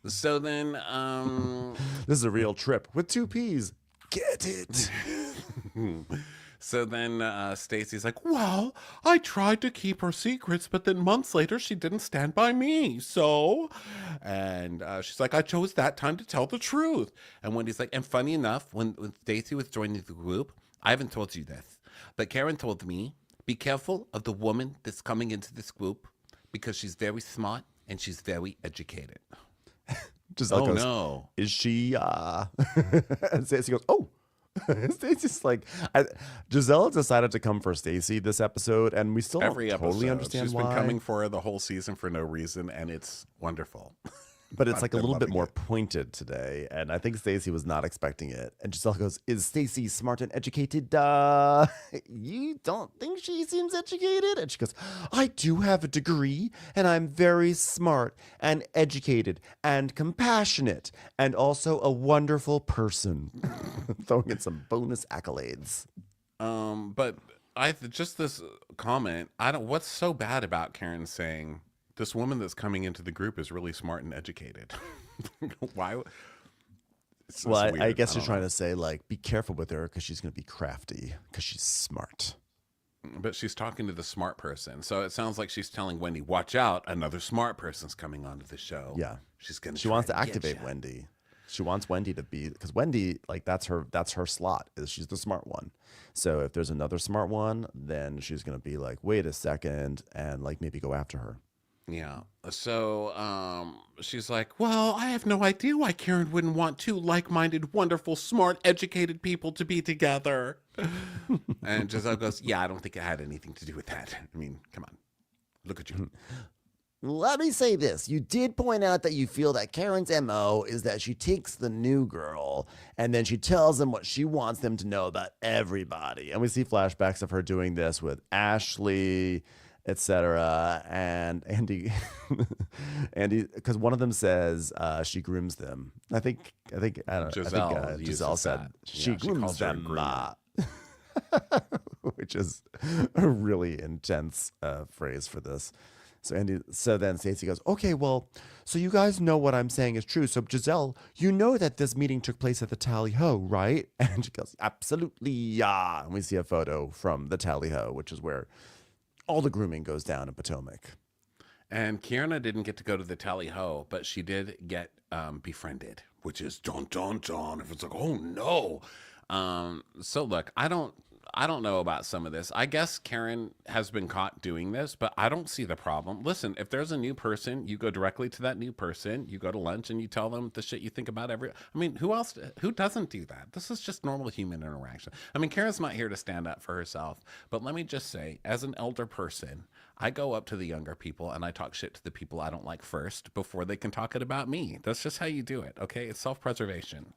So then, This is a real trip with 2 P's. Get it? Stacey's like, well, I tried to keep her secrets, but then months later she didn't stand by me. So, and she's like, I chose that time to tell the truth. And Wendy's like, and funny enough, when Stacey was joining the group, I haven't told you this, but Karen told me, be careful of the woman that's coming into this group because she's very smart and she's very educated. Giselle Oh goes, no. is she, and Stacey goes, oh. Stacey's like, Giselle decided to come for Stacey this episode, and we still don't Every totally episode. understand She's why. been coming for her the whole season for no reason, and it's wonderful. But it's like a I've been little bit loving more it. pointed today, and I think Stacey was not expecting it. And Giselle goes, "Is Stacey smart and educated?" You don't think she seems educated? And she goes, "I do have a degree, and I'm very smart and educated and compassionate, and also a wonderful person." Throwing in some bonus accolades. But just this comment. I don't. What's so bad about Karen saying this woman that's coming into the group is really smart and educated? Why? It's just Well, I weird. guess I you're don't trying know. to say, like, be careful with her because she's going to be crafty because she's smart. But she's talking to the smart person, so it sounds like she's telling Wendy, "Watch out! Another smart person's coming onto the show." Yeah. she's gonna. She try wants to get activate ya." Wendy. She wants Wendy to be, because Wendy, like, that's her slot, is she's the smart one. So if there's another smart one, then she's gonna be like, wait a second, and like maybe go after her. Yeah. So she's like, "Well, I have no idea why Karen wouldn't want two like-minded, wonderful, smart, educated people to be together." And Giselle goes, "Yeah, I don't think it had anything to do with that. I mean, come on, look at you." Let me say this. You did point out that you feel that Karen's MO is that she takes the new girl and then she tells them what she wants them to know about everybody. And we see flashbacks of her doing this with Ashley, etc. And Andy, because one of them says she grooms them. I think I don't know. Giselle I think uses Giselle said that. she Yeah, she grooms calls her a them, groomer. which is a really intense phrase for this. So then Stacey goes, okay, well, so you guys know what I'm saying is true. So Giselle, you know that this meeting took place at the Tally Ho, right? And she goes, absolutely, yeah. And we see a photo from the Tally Ho, which is where all the grooming goes down in Potomac. And Kierna didn't get to go to the Tally Ho, but she did get befriended, which is dun dun dun. If it's like, oh no. So look, I don't know about some of this. I guess Karen has been caught doing this, but I don't see the problem. Listen, if there's a new person, you go directly to that new person. You go to lunch and you tell them the shit you think about I mean, who doesn't do that? This is just normal human interaction. I mean, Karen's not here to stand up for herself, but let me just say, as an elder person, I go up to the younger people and I talk shit to the people I don't like first before they can talk it about me. That's just how you do it, okay? It's self-preservation.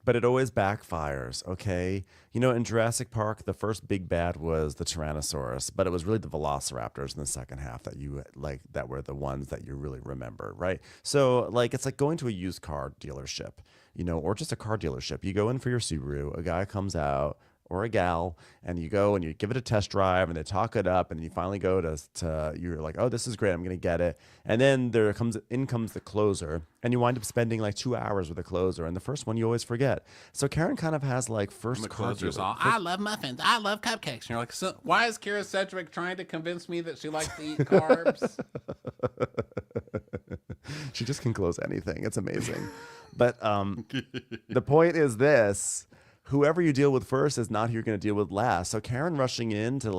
But it always backfires, okay? You know, in Jurassic Park, the first big bad was the Tyrannosaurus, but it was really the Velociraptors in the second half that were the ones that you really remember, right? So, like, it's like going to a used car dealership, you know, or just a car dealership. You go in for your Subaru, a guy comes out, or a gal, and you go and you give it a test drive and they talk it up and you finally go to you're like, oh, this is great, I'm gonna get it. And then in comes the closer, and you wind up spending like 2 hours with the closer, and the first one you always forget. So Karen kind of has like first The car closer's dealer- all, "I love muffins. I love cupcakes." And you're like, so why is Kira Sedgwick trying to convince me that she likes to eat carbs? She just can close anything. It's amazing. But the point is this: whoever you deal with first is not who you're going to deal with last. So Karen rushing in to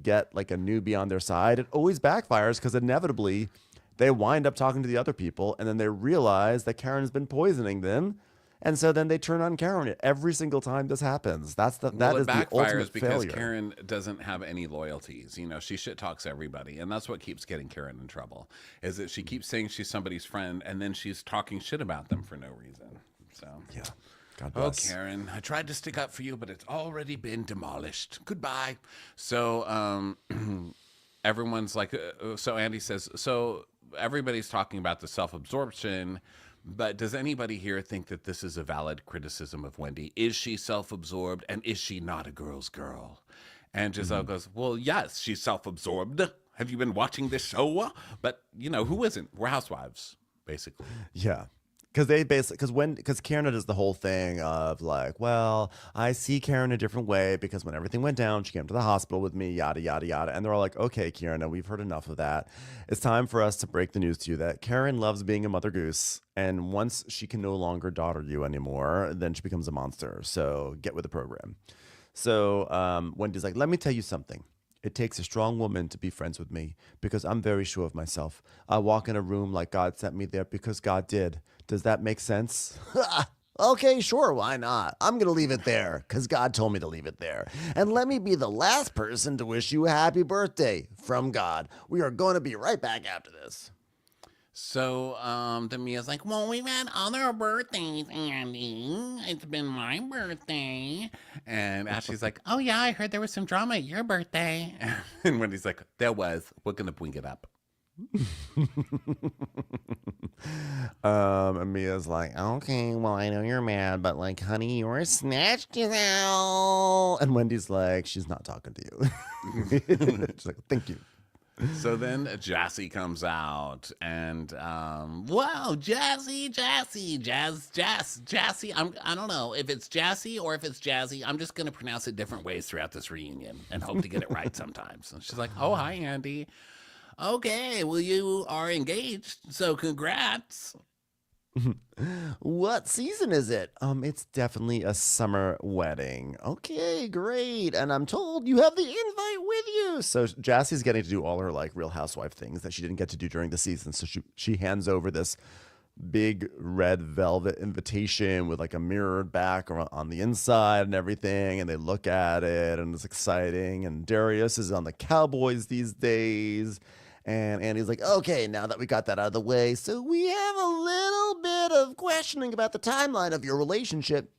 get like a newbie on their side, it always backfires because inevitably they wind up talking to the other people, and then they realize that Karen's been poisoning them. And so then they turn on Karen every single time this happens. That is Well, the it backfires ultimate because failure. Karen doesn't have any loyalties. You know, she shit talks everybody, and that's what keeps getting Karen in trouble. Is that she keeps saying she's somebody's friend, and then she's talking shit about them for no reason. So Yeah. God oh, bless. Karen, I tried to stick up for you, but it's already been demolished. Goodbye. So everyone's like, so Andy says, so everybody's talking about the self-absorption, but does anybody here think that this is a valid criticism of Wendy? Is she self-absorbed, and is she not a girl's girl? And Giselle goes, well, yes, she's self-absorbed. Have you been watching this show? But, you know, who isn't? We're housewives, basically. Yeah. Because Karen does the whole thing of like, well, I see Karen a different way because when everything went down, she came to the hospital with me, yada, yada, yada. And they're all like, okay, Karen, we've heard enough of that. It's time for us to break the news to you that Karen loves being a mother goose. And once she can no longer daughter you anymore, then she becomes a monster. So get with the program. So Wendy's like, let me tell you something. It takes a strong woman to be friends with me because I'm very sure of myself. I walk in a room like God sent me there because God did. Does that make sense? Okay, sure, why not? I'm going to leave it there because God told me to leave it there. And let me be the last person to wish you a happy birthday from God. We are going to be right back after this. So then Mia's like, well, we've had other birthdays, Andy. It's been my birthday. And Ashley's like, oh, yeah, I heard there was some drama at your birthday. And Wendy's like, there was. We're going to bring it up. And Mia's like, Okay, well, I know you're mad, but like, honey, you were snatched out. and Wendy's like, she's not talking to you. She's like, thank you. So then Jasse comes out and, wow, Jasse. I don't know if it's Jasse or if it's Jazzy. I'm just going to pronounce it different ways throughout this reunion and hope to get it right sometimes. And she's like, oh, hi, Andy. Okay, well, you are engaged, so congrats. What season is it? It's definitely a summer wedding. Okay, great. And I'm told you have the invite with you. So Jassy's getting to do all her like Real Housewife things that she didn't get to do during the season. So she hands over this big red velvet invitation with like a mirrored back on the inside and everything, and they look at it and it's exciting. And Darius is on the Cowboys these days. And Andy's like, okay, now that we got that out of the way, so we have a little bit of questioning about the timeline of your relationship.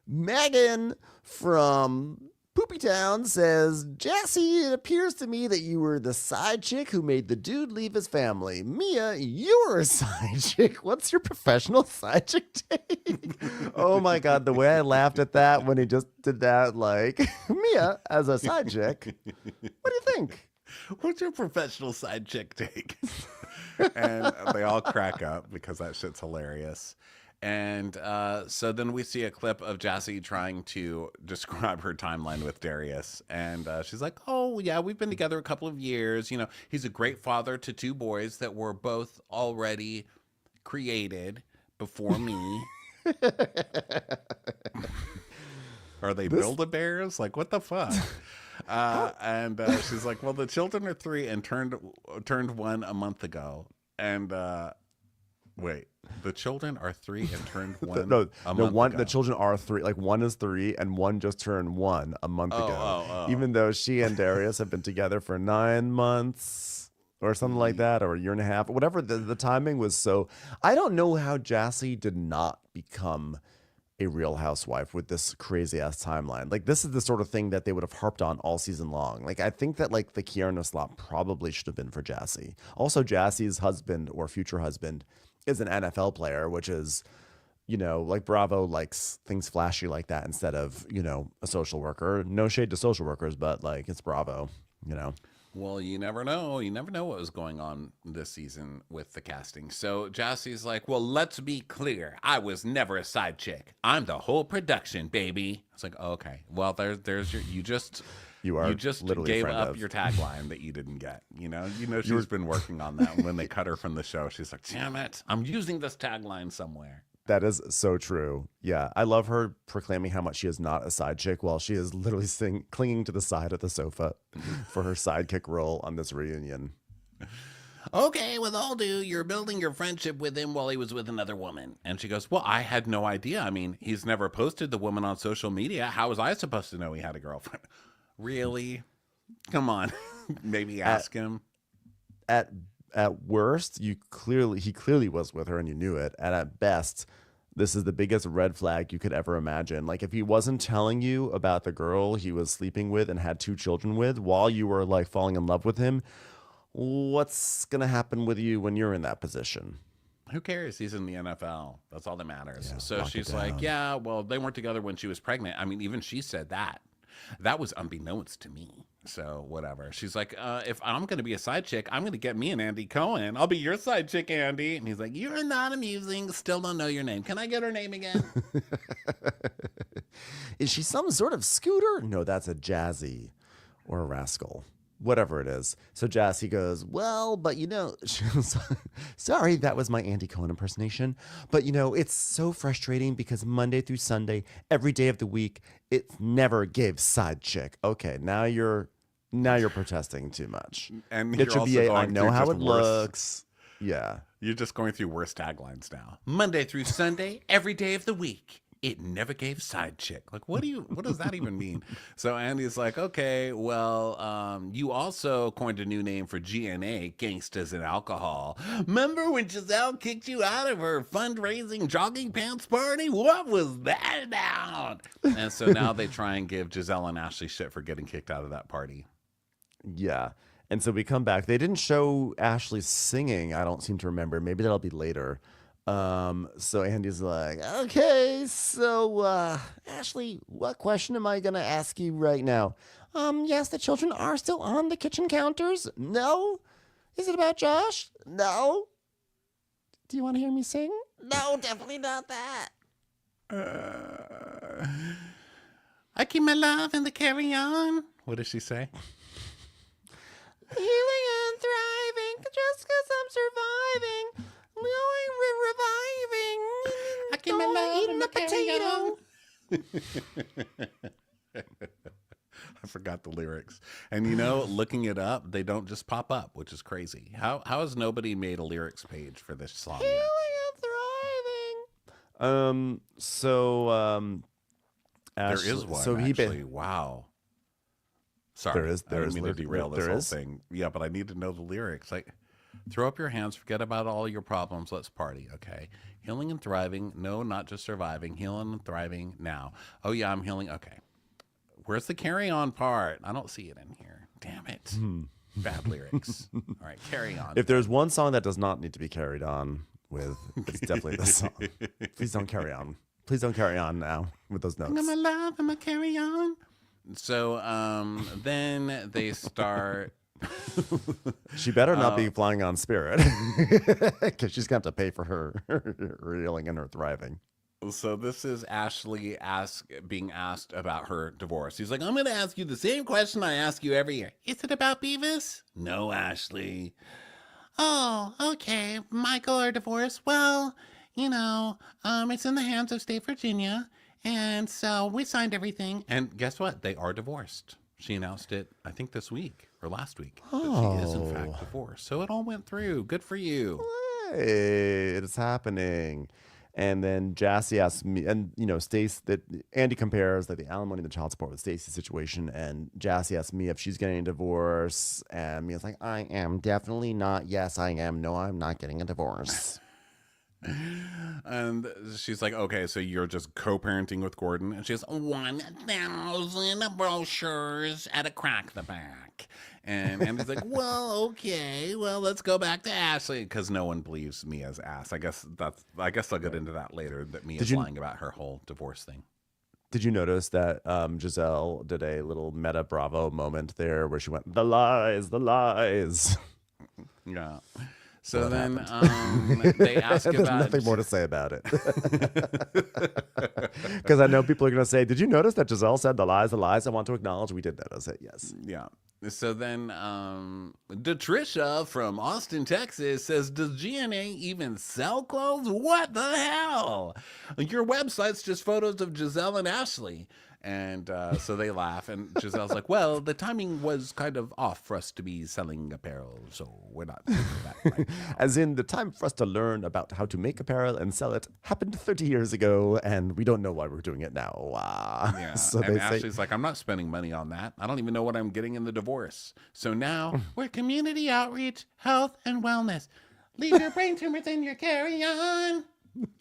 Megan from Poopy Town says, Jasse, it appears to me that you were the side chick who made the dude leave his family. Mia, you were a side chick. What's your professional side chick take? Oh my God, the way I laughed at that when he just did that, like, Mia as a side chick. What do you think? What's your professional side chick take? And they all crack up because that shit's hilarious. And so then we see a clip of Jasse trying to describe her timeline with Darius. And she's like, oh, yeah, we've been together a couple of years. You know, he's a great father to two boys that were both already created before me. Are they Build-A-Bears? Like, what the fuck? And she's like, well, the children are 3 and turned 1 a month ago. And wait, the children are 3 and turned 1 a month ago. The children are 3. Like, 1 is 3 and 1 just turned 1 a month ago. Even though she and Darius have been together for 9 months or something like that, or a year and a half, or whatever. The timing was so. I don't know how Jasse did not become a Real Housewife with this crazy ass timeline. Like, this is the sort of thing that they would have harped on all season long. Like, I think that like the Kierna slot probably should have been for Jasse. Also, Jasse's husband or future husband is an NFL player, which is, you know, like Bravo likes things flashy like that instead of, you know, a social worker. No shade to social workers, but like it's Bravo, you know. Well, you never know. You never know what was going on this season with the casting. So Jasse's like, well, let's be clear. I was never a side chick. I'm the whole production, baby. It's like, oh, okay. Well, there's your, you just gave up your tagline that you didn't get. You know she's been working on that. When they cut her from the show, she's like, damn it, I'm using this tagline somewhere. That is so true. Yeah, I love her proclaiming how much she is not a side chick while she is literally clinging to the side of the sofa for her sidekick role on this reunion. Okay, with all due, you're building your friendship with him while he was with another woman. And she goes, well, I had no idea. I mean, he's never posted the woman on social media. How was I supposed to know he had a girlfriend? Really? Come on. Maybe ask him. At worst, he clearly was with her and you knew it. And at best, this is the biggest red flag you could ever imagine. Like, if he wasn't telling you about the girl he was sleeping with and had 2 children with while you were like falling in love with him, what's going to happen with you when you're in that position? Who cares? He's in the NFL. That's all that matters. Yeah, so she's like, yeah, well, they weren't together when she was pregnant. I mean, even she said that. That was unbeknownst to me. So whatever. She's like, if I'm going to be a side chick, I'm going to get me and Andy Cohen. I'll be your side chick, Andy. And he's like, you're not amusing. Still don't know your name. Can I get her name again? Is she some sort of scooter? No, that's a Jazzy or a Rascal. Whatever it is. So Jasse goes, well, but you know, sorry, that was my Andy Cohen impersonation. But you know, it's so frustrating because Monday through Sunday, every day of the week, it never gives side chick. Okay, now you're Now you're protesting too much. And It you're should also be I going know through how just it worse- looks. Yeah. You're just going through worse taglines now. Monday through Sunday, every day of the week. It never gave side chick. Like, what does that even mean? So Andy's like, okay, well, you also coined a new name for GNA, Gangstas and Alcohol. Remember when Giselle kicked you out of her fundraising jogging pants party? What was that about? And so now they try and give Giselle and Ashley shit for getting kicked out of that party. Yeah. And so we come back. They didn't show Ashley singing. I don't seem to remember. Maybe that'll be later. So Andy's like, okay, so Ashley, what question am I gonna ask you right now? Yes, the children are still on the kitchen counters. No. Is it about Josh? No. Do you want to hear me sing? No, definitely not that. I keep my love in the carry-on. What does she say? Healing and thriving, just 'cause I'm surviving. Reviving. I keep my love in the potato. I forgot the lyrics. And you know, looking it up, they don't just pop up, which is crazy. How has nobody made a lyrics page for this song yet? There is one, So he actually. Wow. Sorry, There is I didn't mean to lyric- derail this there whole is? thing. Yeah, but I need to know the lyrics. Like, throw up your hands, forget about all your problems, let's party, okay? Healing and thriving, no, not just surviving, healing and thriving now. Oh yeah, I'm healing, okay. Where's the carry-on part? I don't see it in here. Damn it. Bad lyrics. All right, carry on. If there's one song that does not need to be carried on with, it's definitely this song. Please don't carry on. Please don't carry on now with those notes. I'm my love, I'm a carry on. So then they start. She better not be flying on Spirit because she's going to have to pay for her healing and her thriving. So this is Ashley being asked about her divorce. He's like, I'm going to ask you the same question I ask you every year. Is it about Beavis? No, Ashley. Oh, okay. Michael, our divorce. Well, it's in the hands of State Virginia. And so we signed everything. And guess what? They are divorced. She announced it, I think, this week or last week. That she is, in fact, divorced. So it all went through. Good for you. Hey, it's happening. And then Jasse asks me, and Stace, that Andy compares like the alimony and the child support with Stacy's situation, and Jasse asks me if she's getting a divorce, and Mia's like, I am definitely not. Yes, I am. No, I'm not getting a divorce. And she's like, okay, so you're just co-parenting with Gordon. And she has 1,000 brochures at a crack the back. And Andy's like, well, okay, well, let's go back to Ashley, because no one believes Mia's ass. I guess I'll get into that later, that Mia's lying about her whole divorce thing. Did you notice that Giselle did a little meta bravo moment there where she went, the lies, the lies? Yeah. So then they ask There's about... nothing more to say about it. Because I know people are going to say, did you notice that Giselle said the lies, the lies? I want to acknowledge we did notice it, yes. Yeah. So then Detricia from Austin, Texas says, does GNA even sell clothes? What the hell? Your website's just photos of Giselle and Ashley. And so they laugh, and Giselle's like, well, the timing was kind of off for us to be selling apparel, so we're not doing that right now. As in, the time for us to learn about how to make apparel and sell it happened 30 years ago, and we don't know why we're doing it now. Yeah. So and they Ashley's like, I'm not spending money on that. I don't even know what I'm getting in the divorce. So now we're community outreach, health, and wellness. Leave your brain tumors in your carry-on.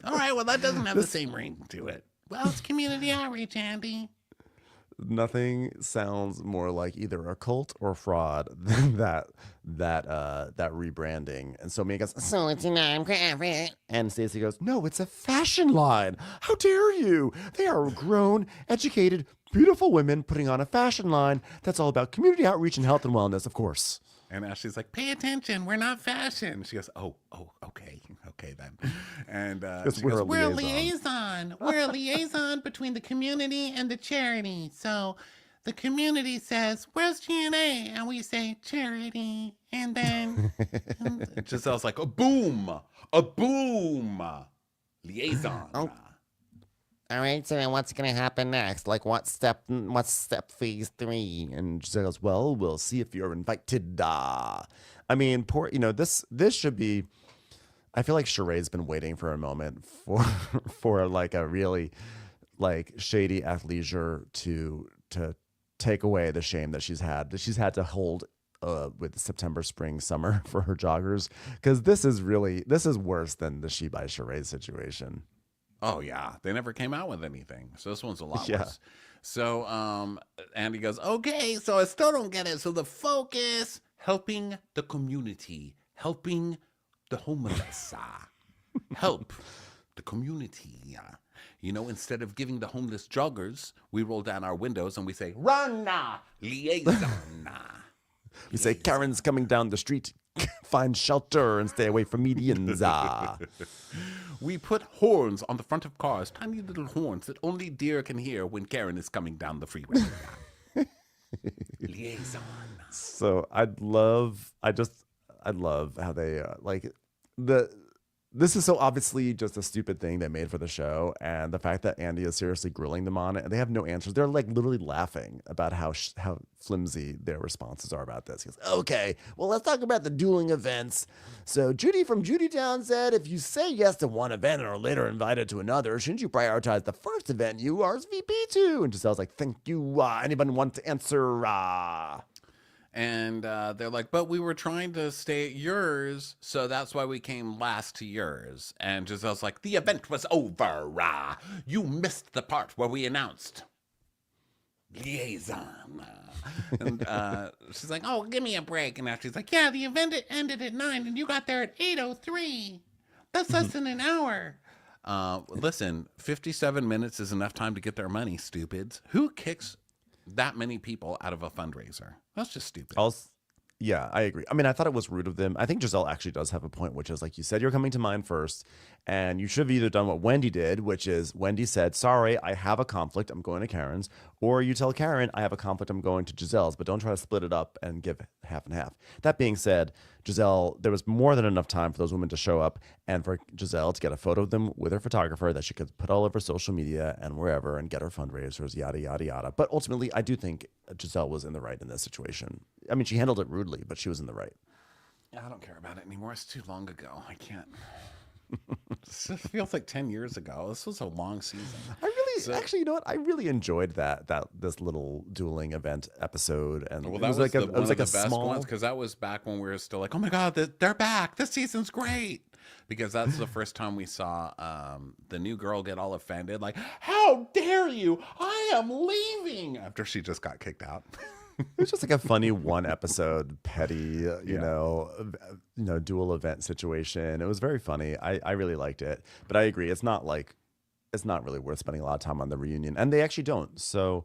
All right, well, that doesn't have the same ring to it. Well, it's community outreach, Andy. Nothing sounds more like either a cult or fraud than that rebranding. And so Mia goes, So it's a nonprofit. and Stacey goes, no, it's a fashion line. How dare you? They are grown, educated, beautiful women putting on a fashion line that's all about community outreach and health and wellness, of course. And Ashley's like, pay attention, we're not fashion. She goes, oh, okay then. And she we're goes, a we're a liaison. liaison. We're a liaison between the community and the charity. So the community says, where's GNA? And we say, charity. And then Giselle's like, a boom, liaison. All right, so then what's gonna happen next? Like, what's step phase 3? And Giselle goes, well, we'll see if you're invited. I mean, poor, this should be. I feel like Sheree's been waiting for a moment for for like a really like shady athleisure to take away the shame that she's had to hold with September, spring, summer for her joggers, because this is worse than the She by Sheree situation. Oh yeah, they never came out with anything, so this one's a lot Yeah. worse. So Andy goes, okay, so I still don't get it. So the focus, helping the community, helping the homeless, help the community. Instead of giving the homeless joggers, we roll down our windows and we say, run, liaison. We say Karen's coming down the street, find shelter and stay away from medians. We put horns on the front of cars, tiny little horns that only deer can hear when Karen is coming down the freeway. Liaison. So I love how they this is so obviously just a stupid thing they made for the show, and the fact that Andy is seriously grilling them on it, and they have no answers. They're like literally laughing about how flimsy their responses are about this. He goes, Okay, well, let's talk about the dueling events. So Judy from Judytown said, if you say yes to one event and are later invited to another, shouldn't you prioritize the first event you RSVP to? And Giselle's like, thank you. Anybody want to answer? And they're like, but we were trying to stay at yours, so that's why we came last to yours. And Giselle's like, the event was over. You missed the part where we announced liaison. And she's like, oh, give me a break. And now she's like, yeah, the event ended at 9 and you got there at 8:03. That's less than an hour. Listen, 57 minutes is enough time to get their money, stupids. Who kicks that many people out of a fundraiser? That's just stupid. Yeah, I agree. I mean, I thought it was rude of them. I think Giselle actually does have a point, which is like you said, you're coming to mine first, and you should have either done what Wendy did, which is Wendy said, sorry, I have a conflict, I'm going to Karen's, or you tell Karen, I have a conflict, I'm going to Giselle's, but don't try to split it up and give half and half. That being said, Giselle, there was more than enough time for those women to show up and for Giselle to get a photo of them with her photographer that she could put all over social media and wherever and get her fundraisers, yada, yada, yada. But ultimately, I do think Giselle was in the right in this situation. I mean, she handled it rudely, but she was in the right. I don't care about it anymore. It's too long ago. I can't. This feels like 10 years ago. This was a long season. Actually, you know what? I really enjoyed this little dueling event episode, and Well, it that was was like one of the best small ones, because that was back when we were still like, oh my God, they're back. This season's great. Because that's the first time we saw the new girl get all offended, like, how dare you? I am leaving, after she just got kicked out. It was just like a funny one episode, petty, dual event situation. It was very funny. I really liked it, but I agree. It's not really worth spending a lot of time on the reunion, and they actually don't. So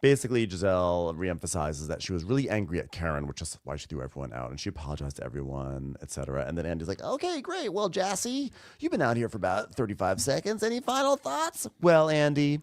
basically, Giselle reemphasizes that she was really angry at Karen, which is why she threw everyone out, and she apologized to everyone, etc. And then Andy's like, okay, great. Well, Jasse, you've been out here for about 35 seconds. Any final thoughts? Well, Andy,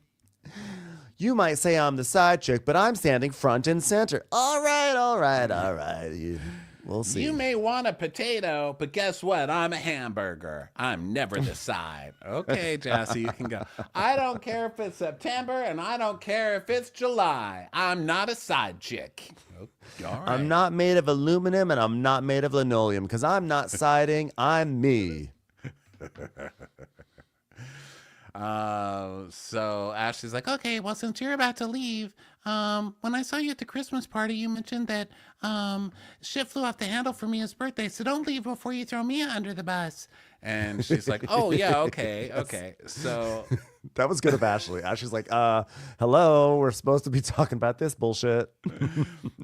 you might say I'm the side chick, but I'm standing front and center. All right. We'll see. You may want a potato, but guess what? I'm a hamburger. I'm never the side. Okay, Jasse, you can go. I don't care if it's September, and I don't care if it's July. I'm not a side chick. Okay, all right. I'm not made of aluminum, and I'm not made of linoleum, because I'm not siding. I'm me. So Ashley's like, okay, well, since you're about to leave, when I saw you at the Christmas party, you mentioned that shit flew off the handle for Mia's birthday, so don't leave before you throw Mia under the bus. And she's like, oh yeah, okay. So That was good of Ashley. Ashley's like, hello, we're supposed to be talking about this bullshit.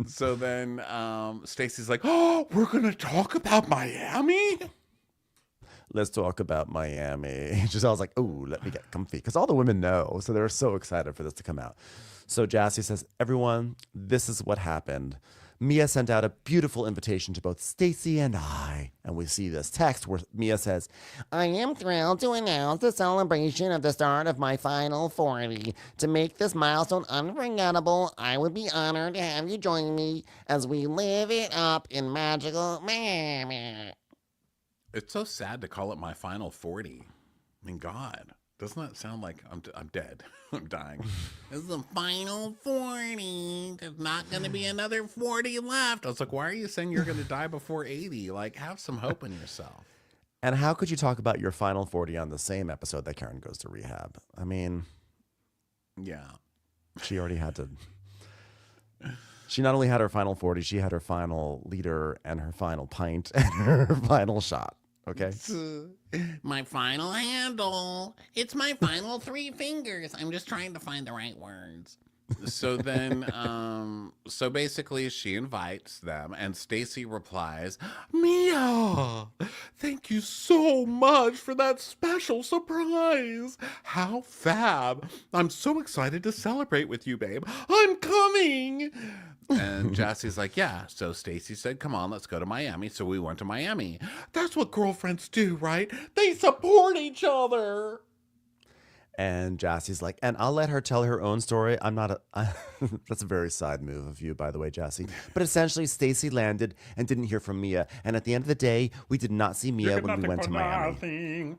so then Stacy's like, oh, we're gonna talk about Miami. Let's talk about Miami. Giselle's like, oh, let me get comfy. Because all the women know. So they're so excited for this to come out. So Jasse says, everyone, this is what happened. Mia sent out a beautiful invitation to both Stacy and I. And we see this text where Mia says, I am thrilled to announce the celebration of the start of my final 40. To make this milestone unforgettable, I would be honored to have you join me as we live it up in magical Miami. It's so sad to call it my final 40. I mean, God. Doesn't that sound like I'm dead? I'm dying. This is the final 40. There's not going to be another 40 left. I was like, why are you saying you're going to die before 80? Like, have some hope in yourself. And how could you talk about your final 40 on the same episode that Karen goes to rehab? I mean, yeah. She already had to. She not only had her final 40, she had her final liter and her final pint and her final shot. Okay. My final handle. It's my final 3 fingers. I'm just trying to find the right words. So then, so basically she invites them and Stacy replies, Mia, thank you so much for that special surprise. How fab. I'm so excited to celebrate with you, babe. I'm coming. And Jasse's like, yeah. So Stacy said, come on, let's go to Miami. So we went to Miami. That's what girlfriends do, right? They support each other. And Jasse's like, and I'll let her tell her own story. I'm not that's a very side move of you, by the way, Jasse. But essentially, Stacy landed and didn't hear from Mia. And at the end of the day, we did not see Mia when we went to Miami.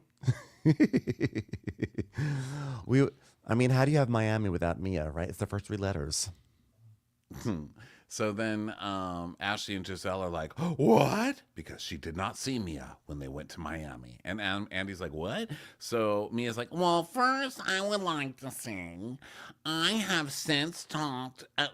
I mean, how do you have Miami without Mia, right? It's the first 3 letters. So then Ashley and Giselle are like, what? Because she did not see Mia when they went to Miami. And Andy's like, what? So Mia's like, well, first I would like to say I have since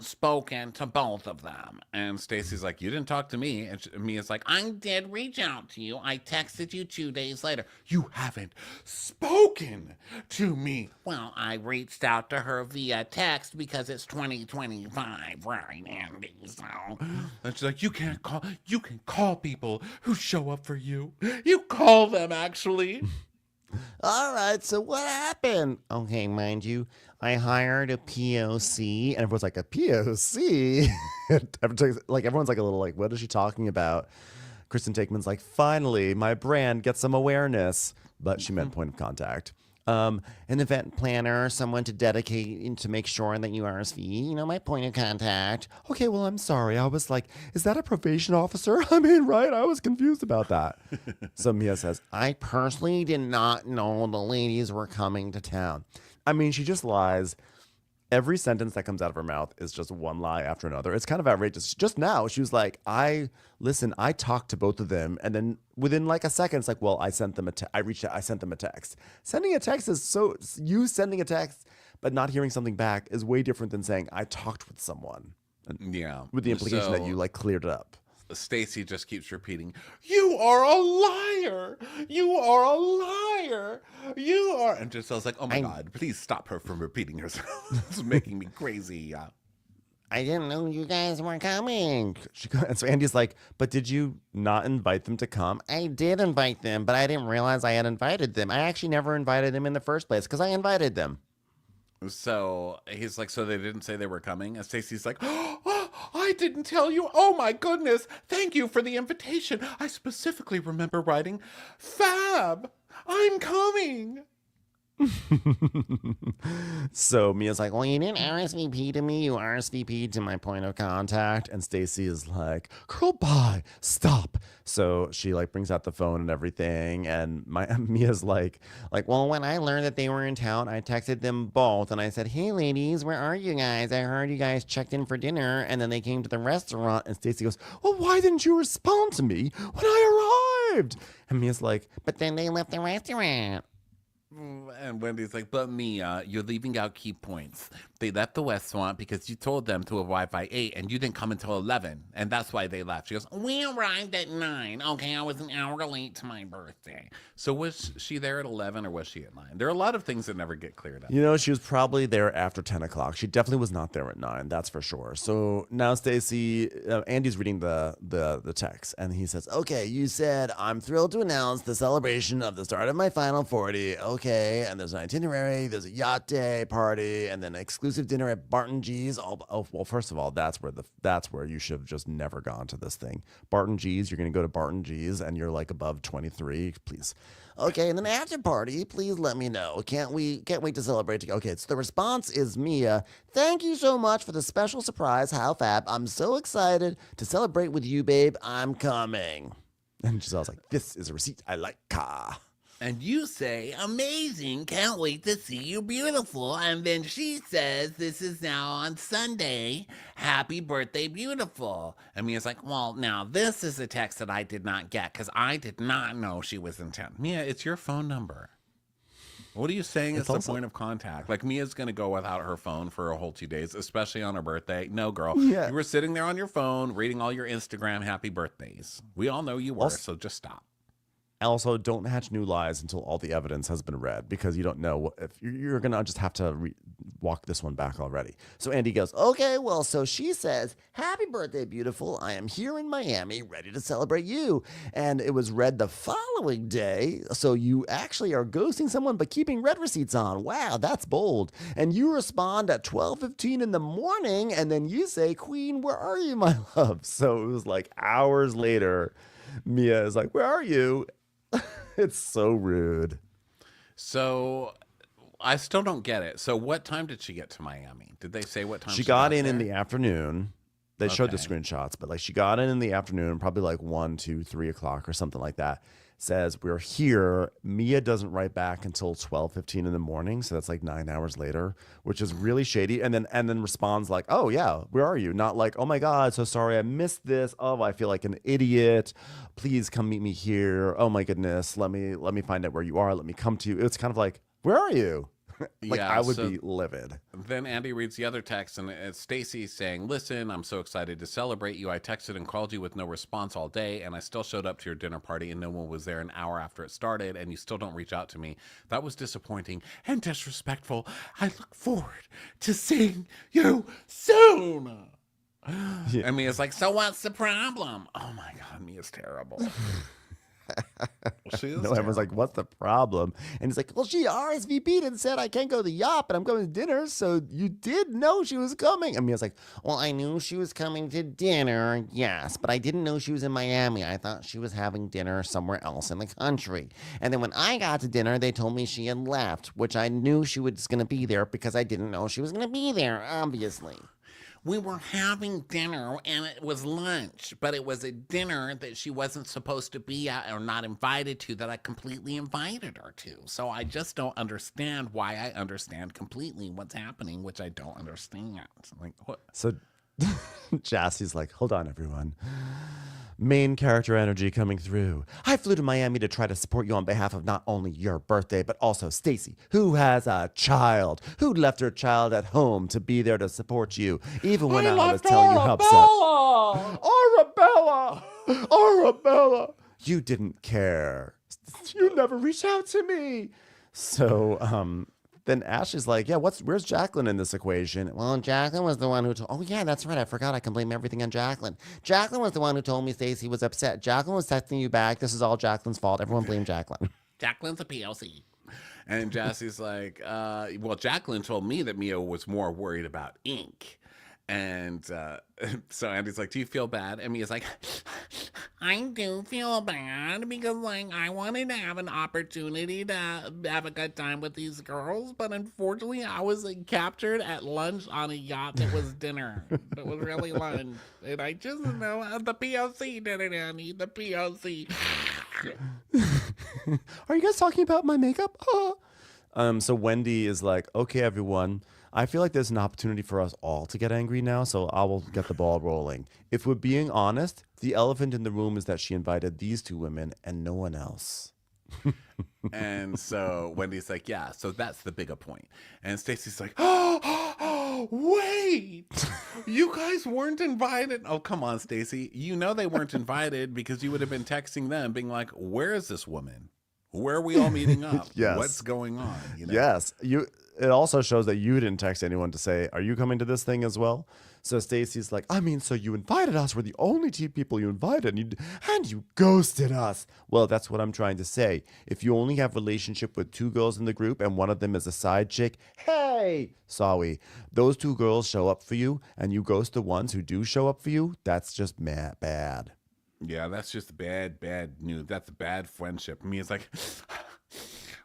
spoken to both of them. And Stacy's like, you didn't talk to me. And Mia's like, I did reach out to you. I texted you 2 days later. You haven't spoken to me. Well, I reached out to her via text because it's 2025, right, Andy? So, and she's like, you can call people who show up for you. You call them, actually. All right, so what happened? Okay, mind you, I hired a POC, and everyone's like, a POC? Everyone's like a little like, what is she talking about? Kristen Takeman's like, finally, my brand gets some awareness. But she meant point of contact. An event planner, someone to dedicate and to make sure that you RSV, my point of contact. Okay, well, I'm sorry. I was like, is that a probation officer? I mean, right? I was confused about that. So Mia says, I personally did not know the ladies were coming to town. I mean, she just lies. Every sentence that comes out of her mouth is just one lie after another. It's kind of outrageous. Just now, she was like, I talked to both of them. And then within like a second, it's like, well, I sent them I sent them a text. Sending a text is you sending a text, but not hearing something back is way different than saying, I talked with someone. Yeah. With the implication that you like cleared it up. Stacy just keeps repeating, you are a liar. You are a liar. You are. And Giselle's like, oh my God, please stop her from repeating herself. It's making me crazy. I didn't know you guys were coming. And so Andy's like, but did you not invite them to come? I did invite them, but I didn't realize I had invited them. I actually never invited them in the first place because I invited them. So he's like, so they didn't say they were coming? And Stacy's like, oh, I didn't tell you. Oh my goodness. Thank you for the invitation. I specifically remember writing, fab, I'm coming. So Mia's like, well, you didn't RSVP to me. You RSVP'd to my point of contact. And Stacy is like, girl, bye. Stop. So she like brings out the phone and everything. And Mia's like, well, when I learned that they were in town, I texted them both. And I said, hey, ladies, where are you guys? I heard you guys checked in for dinner. And then they came to the restaurant. And Stacy goes, well, why didn't you respond to me when I arrived? And Mia's like, but then they left the restaurant. And Wendy's like, but Mia, you're leaving out key points. They left the restaurant because you told them to arrive by 8 and you didn't come until 11. And that's why they left. She goes, we arrived at 9. Okay, I was an hour late to my birthday. So was she there at 11 or was she at 9? There are a lot of things that never get cleared up. She was probably there after 10 o'clock. She definitely was not there at 9. That's for sure. So now Stacy, Andy's reading the text and he says, okay, you said, I'm thrilled to announce the celebration of the start of my final 40. Okay, and there's an itinerary, there's a yacht day party, and then an exclusive dinner at Barton G's. Well, first of all, that's where you should have just never gone to this thing. Barton G's, you're going to go to Barton G's and you're like above 23, please. Okay, and then after party, please let me know. Can't wait to celebrate together. Okay, so the response is Mia. Thank you so much for the special surprise. How fab. I'm so excited to celebrate with you, babe. I'm coming. And Giselle's like, this is a receipt I like. And you say, amazing, can't wait to see you beautiful. And then she says, this is now on Sunday. Happy birthday, beautiful. And Mia's like, well, now this is a text that I did not get because I did not know she was in town. Mia, it's your phone number. What are you saying is the point of contact? Like, Mia's going to go without her phone for a whole 2 days, especially on her birthday. No, girl. Yeah. You were sitting there on your phone reading all your Instagram happy birthdays. We all know you were, so just stop. Also, don't hatch new lies until all the evidence has been read, because you don't know if you're going to just have to walk this one back already. So Andy goes, Okay, well, so she says, happy birthday, beautiful. I am here in Miami, ready to celebrate you. And it was read the following day. So you actually are ghosting someone, but keeping red receipts on. Wow, that's bold. And you respond at 12:15 in the morning. And then you say, Queen, where are you, my love? So it was like hours later. Mia is like, where are you? It's so rude. So I still don't get it. So what time did she get to Miami? Did they say what time She got in there? the afternoon. They showed the Okay. screenshots, but like she got in the afternoon, probably like 1, 2, 3 o'clock or something like that. Says we're here. Mia doesn't write back until 12:15 in the morning, so that's like 9 hours later, which is really shady. And then responds like, "Oh yeah, where are you?" Not like, "Oh my God, so sorry, I missed this. Oh, I feel like an idiot. Please come meet me here. Oh my goodness, let me find out where you are. Let me come to you." It's kind of like, "Where are you?" Like Yeah, I would so be livid. Then Andy reads the other text, and it's Stacy saying, listen, I'm so excited to celebrate you. I texted and called you with no response all day, and I still showed up to your dinner party, and no one was there an hour after it started, and you still don't reach out to me. That was disappointing and disrespectful. I look forward to seeing you soon. Yeah. And Mia's like, so what's the problem? Oh my God, Mia's terrible. She is No, everyone's like, "What's the problem?" And he's like, "Well, she RSVP'd and said I can't go to the yacht, but I'm going to dinner. So you did know she was coming." And Mia's like, Well, I knew she was coming to dinner, yes, but I didn't know she was in Miami. I thought she was having dinner somewhere else in the country. And then when I got to dinner, they told me she had left, which I knew she was going to be there because I didn't know she was going to be there, obviously. We were having dinner and it was lunch, but it was a dinner that she wasn't supposed to be at or not invited to that I completely invited her to. So I just don't understand why I understand completely what's happening, which I don't understand. Like, what? so Jasse's like, "Hold on, everyone. Main character energy coming through. I flew to Miami to try to support you on behalf of not only your birthday, but also Stacy, who has a child, who left her child at home to be there to support you, even when I was telling you how upset. Arabella! Arabella! You didn't care. You never reached out to me." So, then Ashley's like, "Yeah, where's Jacqueline in this equation?" Well, Jacqueline was the one who told. Oh, yeah, that's right. I forgot. I can blame everything on Jacqueline. Jacqueline was the one who told me Stacey was upset. Jacqueline was texting you back. This is all Jacqueline's fault. Everyone blame Jacqueline. Jacqueline's a PLC. And Jasse's like, well, Jacqueline told me that Mia was more worried about ink. And so Andy's like, do you feel bad? And Mia's like, I do feel bad because, like, I wanted to have an opportunity to have a good time with these girls. But unfortunately, I was like, captured at lunch on a yacht that was dinner. It was really lunch. And I just know the POC did it, Andy. The POC. Are you guys talking about my makeup? So Wendy is like, "Okay, everyone, I feel like there's an opportunity for us all to get angry now, so I will get the ball rolling. If we're being honest, the elephant in the room is that she invited these two women and no one else." And so Wendy's like, yeah, so that's the bigger point. And Stacy's like, oh, wait, you guys weren't invited. Oh, come on, Stacy. You know they weren't invited because you would have been texting them being like, where is this woman? Where are we all meeting up? Yes. What's going on? You know? Yes, it also shows that you didn't text anyone to say, "Are you coming to this thing as well?" So Stacy's like, "I mean, so you invited us. We're the only two people you invited, and you ghosted us." Well, that's what I'm trying to say. If you only have relationship with two girls in the group and one of them is a side chick, hey, sorry, those two girls show up for you, and you ghost the ones who do show up for you. That's just bad. Yeah, that's just bad news. That's bad friendship. Me, it's like,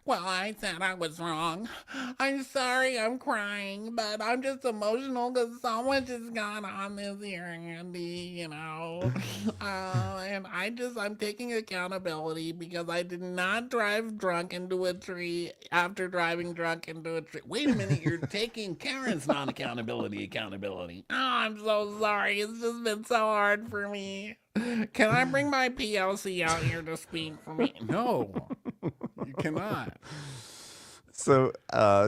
Well, I said I was wrong. I'm sorry I'm crying, but I'm just emotional because so much has gone on this year, Andy, and I'm taking accountability because I did not drive drunk into a tree after driving drunk into a tree. Wait a minute, you're taking Karen's non-accountability. Oh, I'm so sorry. It's just been so hard for me. Can I bring my PLC out here to speak for me? No, you cannot. So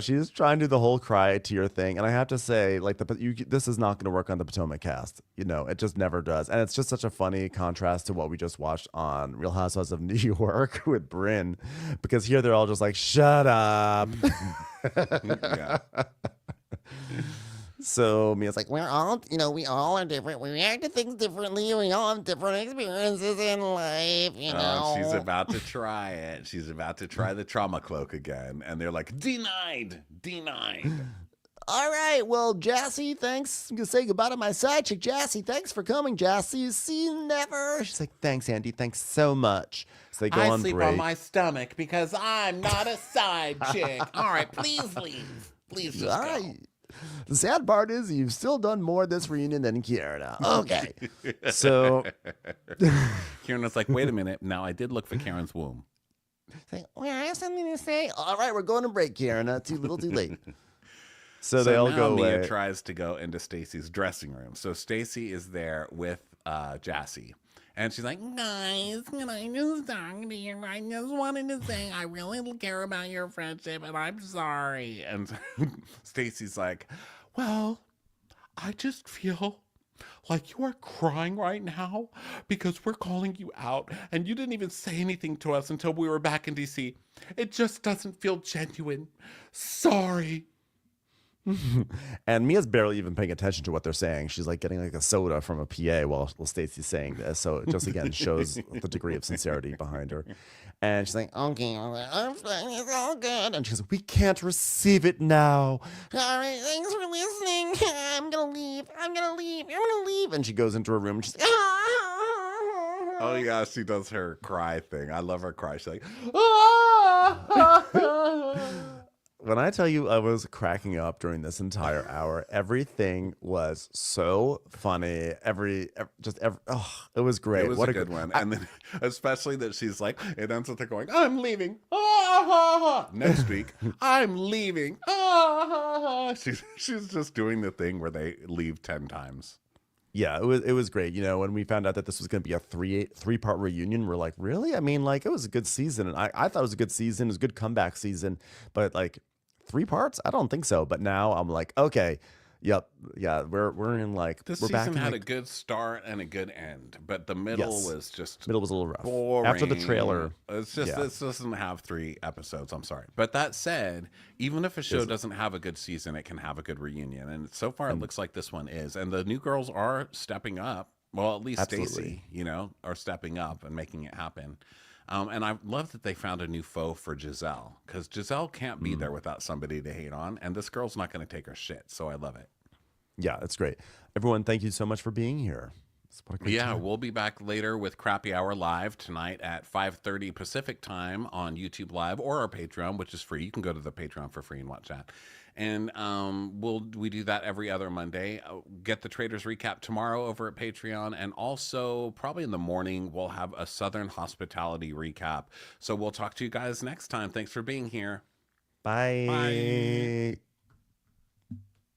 she's trying to do the whole cry tear thing, and I have to say, like, this is not going to work on the Potomac cast. It just never does, and it's just such a funny contrast to what we just watched on Real Housewives of New York with Brynn, because here they're all just like, "Shut up." Yeah. So Mia's like, We're all, we all are different. We react to things differently. We all have different experiences in life, Oh, she's about to try it. She's about to try the trauma cloak again. And they're like, denied. All right, well, Jasse, thanks. I'm going to say goodbye to my side chick, Jasse. Thanks for coming, Jasse. See you never. she's like, "Thanks, Andy. Thanks so much." So they go I on sleep break. on my stomach because I'm not a side chick. All right, please leave. Please just All go. right. The sad part is you've still done more of this reunion than Karen. Okay. So Karen was like, wait a minute. Now, I did look for Karen's womb. Well, I have something to say. All right, we're going to break, Karen. Too little, too late. so they all now go Mia away. tries to go into Stacy's dressing room. So Stacy is there with Jasse. And she's like, guys, can I just talk to you? I just wanted to say I really care about your friendship and I'm sorry. And Stacy's like, well, I just feel like you are crying right now because we're calling you out and you didn't even say anything to us until we were back in DC. It just doesn't feel genuine. Sorry. And Mia's barely even paying attention to what they're saying. She's like getting like a soda from a PA while Stacey's saying this. So it just again shows the degree of sincerity behind her. And she's like, Okay, I'm fine. It's all good. and she goes, "We can't receive it now." All right, thanks for listening. I'm going to leave. I'm going to leave. And she goes into her room and she's like, Oh yeah, she does her cry thing. I love her cry. She's like, when I tell you I was cracking up during this entire hour, everything was so funny. It was great. it was What a good one. And then especially that she's like, it ends with her going, I'm leaving. Next week, I'm leaving. She's just doing the thing where they leave 10 times. Yeah, it was great. When we found out that this was going to be a three-part reunion, we're like, really? I mean, like, it was a good season, and I thought it was a good season. It was a good comeback season, but like 3 parts, I don't think so. But now I'm like, okay, yep, yeah, we're in like This we're back season in had like, a good start and a good end, but the middle Yes. was just middle was a little rough boring. after the trailer. It's just yeah. this doesn't have 3 episodes. I'm sorry, but that said, even if a show doesn't have a good season, it can have a good reunion, and so far it looks like this one is. And the new girls are stepping up. Well, at least Absolutely. Stacy, are stepping up and making it happen. And I love that they found a new foe for Giselle, because Giselle can't be there without somebody to hate on, and this girl's not going to take her shit. So I love it. Yeah, it's great. Everyone, thank you so much for being here. What a great Yeah, time. we'll be back later with Crappy Hour Live tonight at 5:30 Pacific time on YouTube Live or our Patreon, which is free. You can go to the Patreon for free and watch that. And we do that every other Monday. Get the Traders Recap tomorrow over at Patreon, and also probably in the morning we'll have a Southern Hospitality recap. So we'll talk to you guys next time. Thanks for being here. Bye. Bye.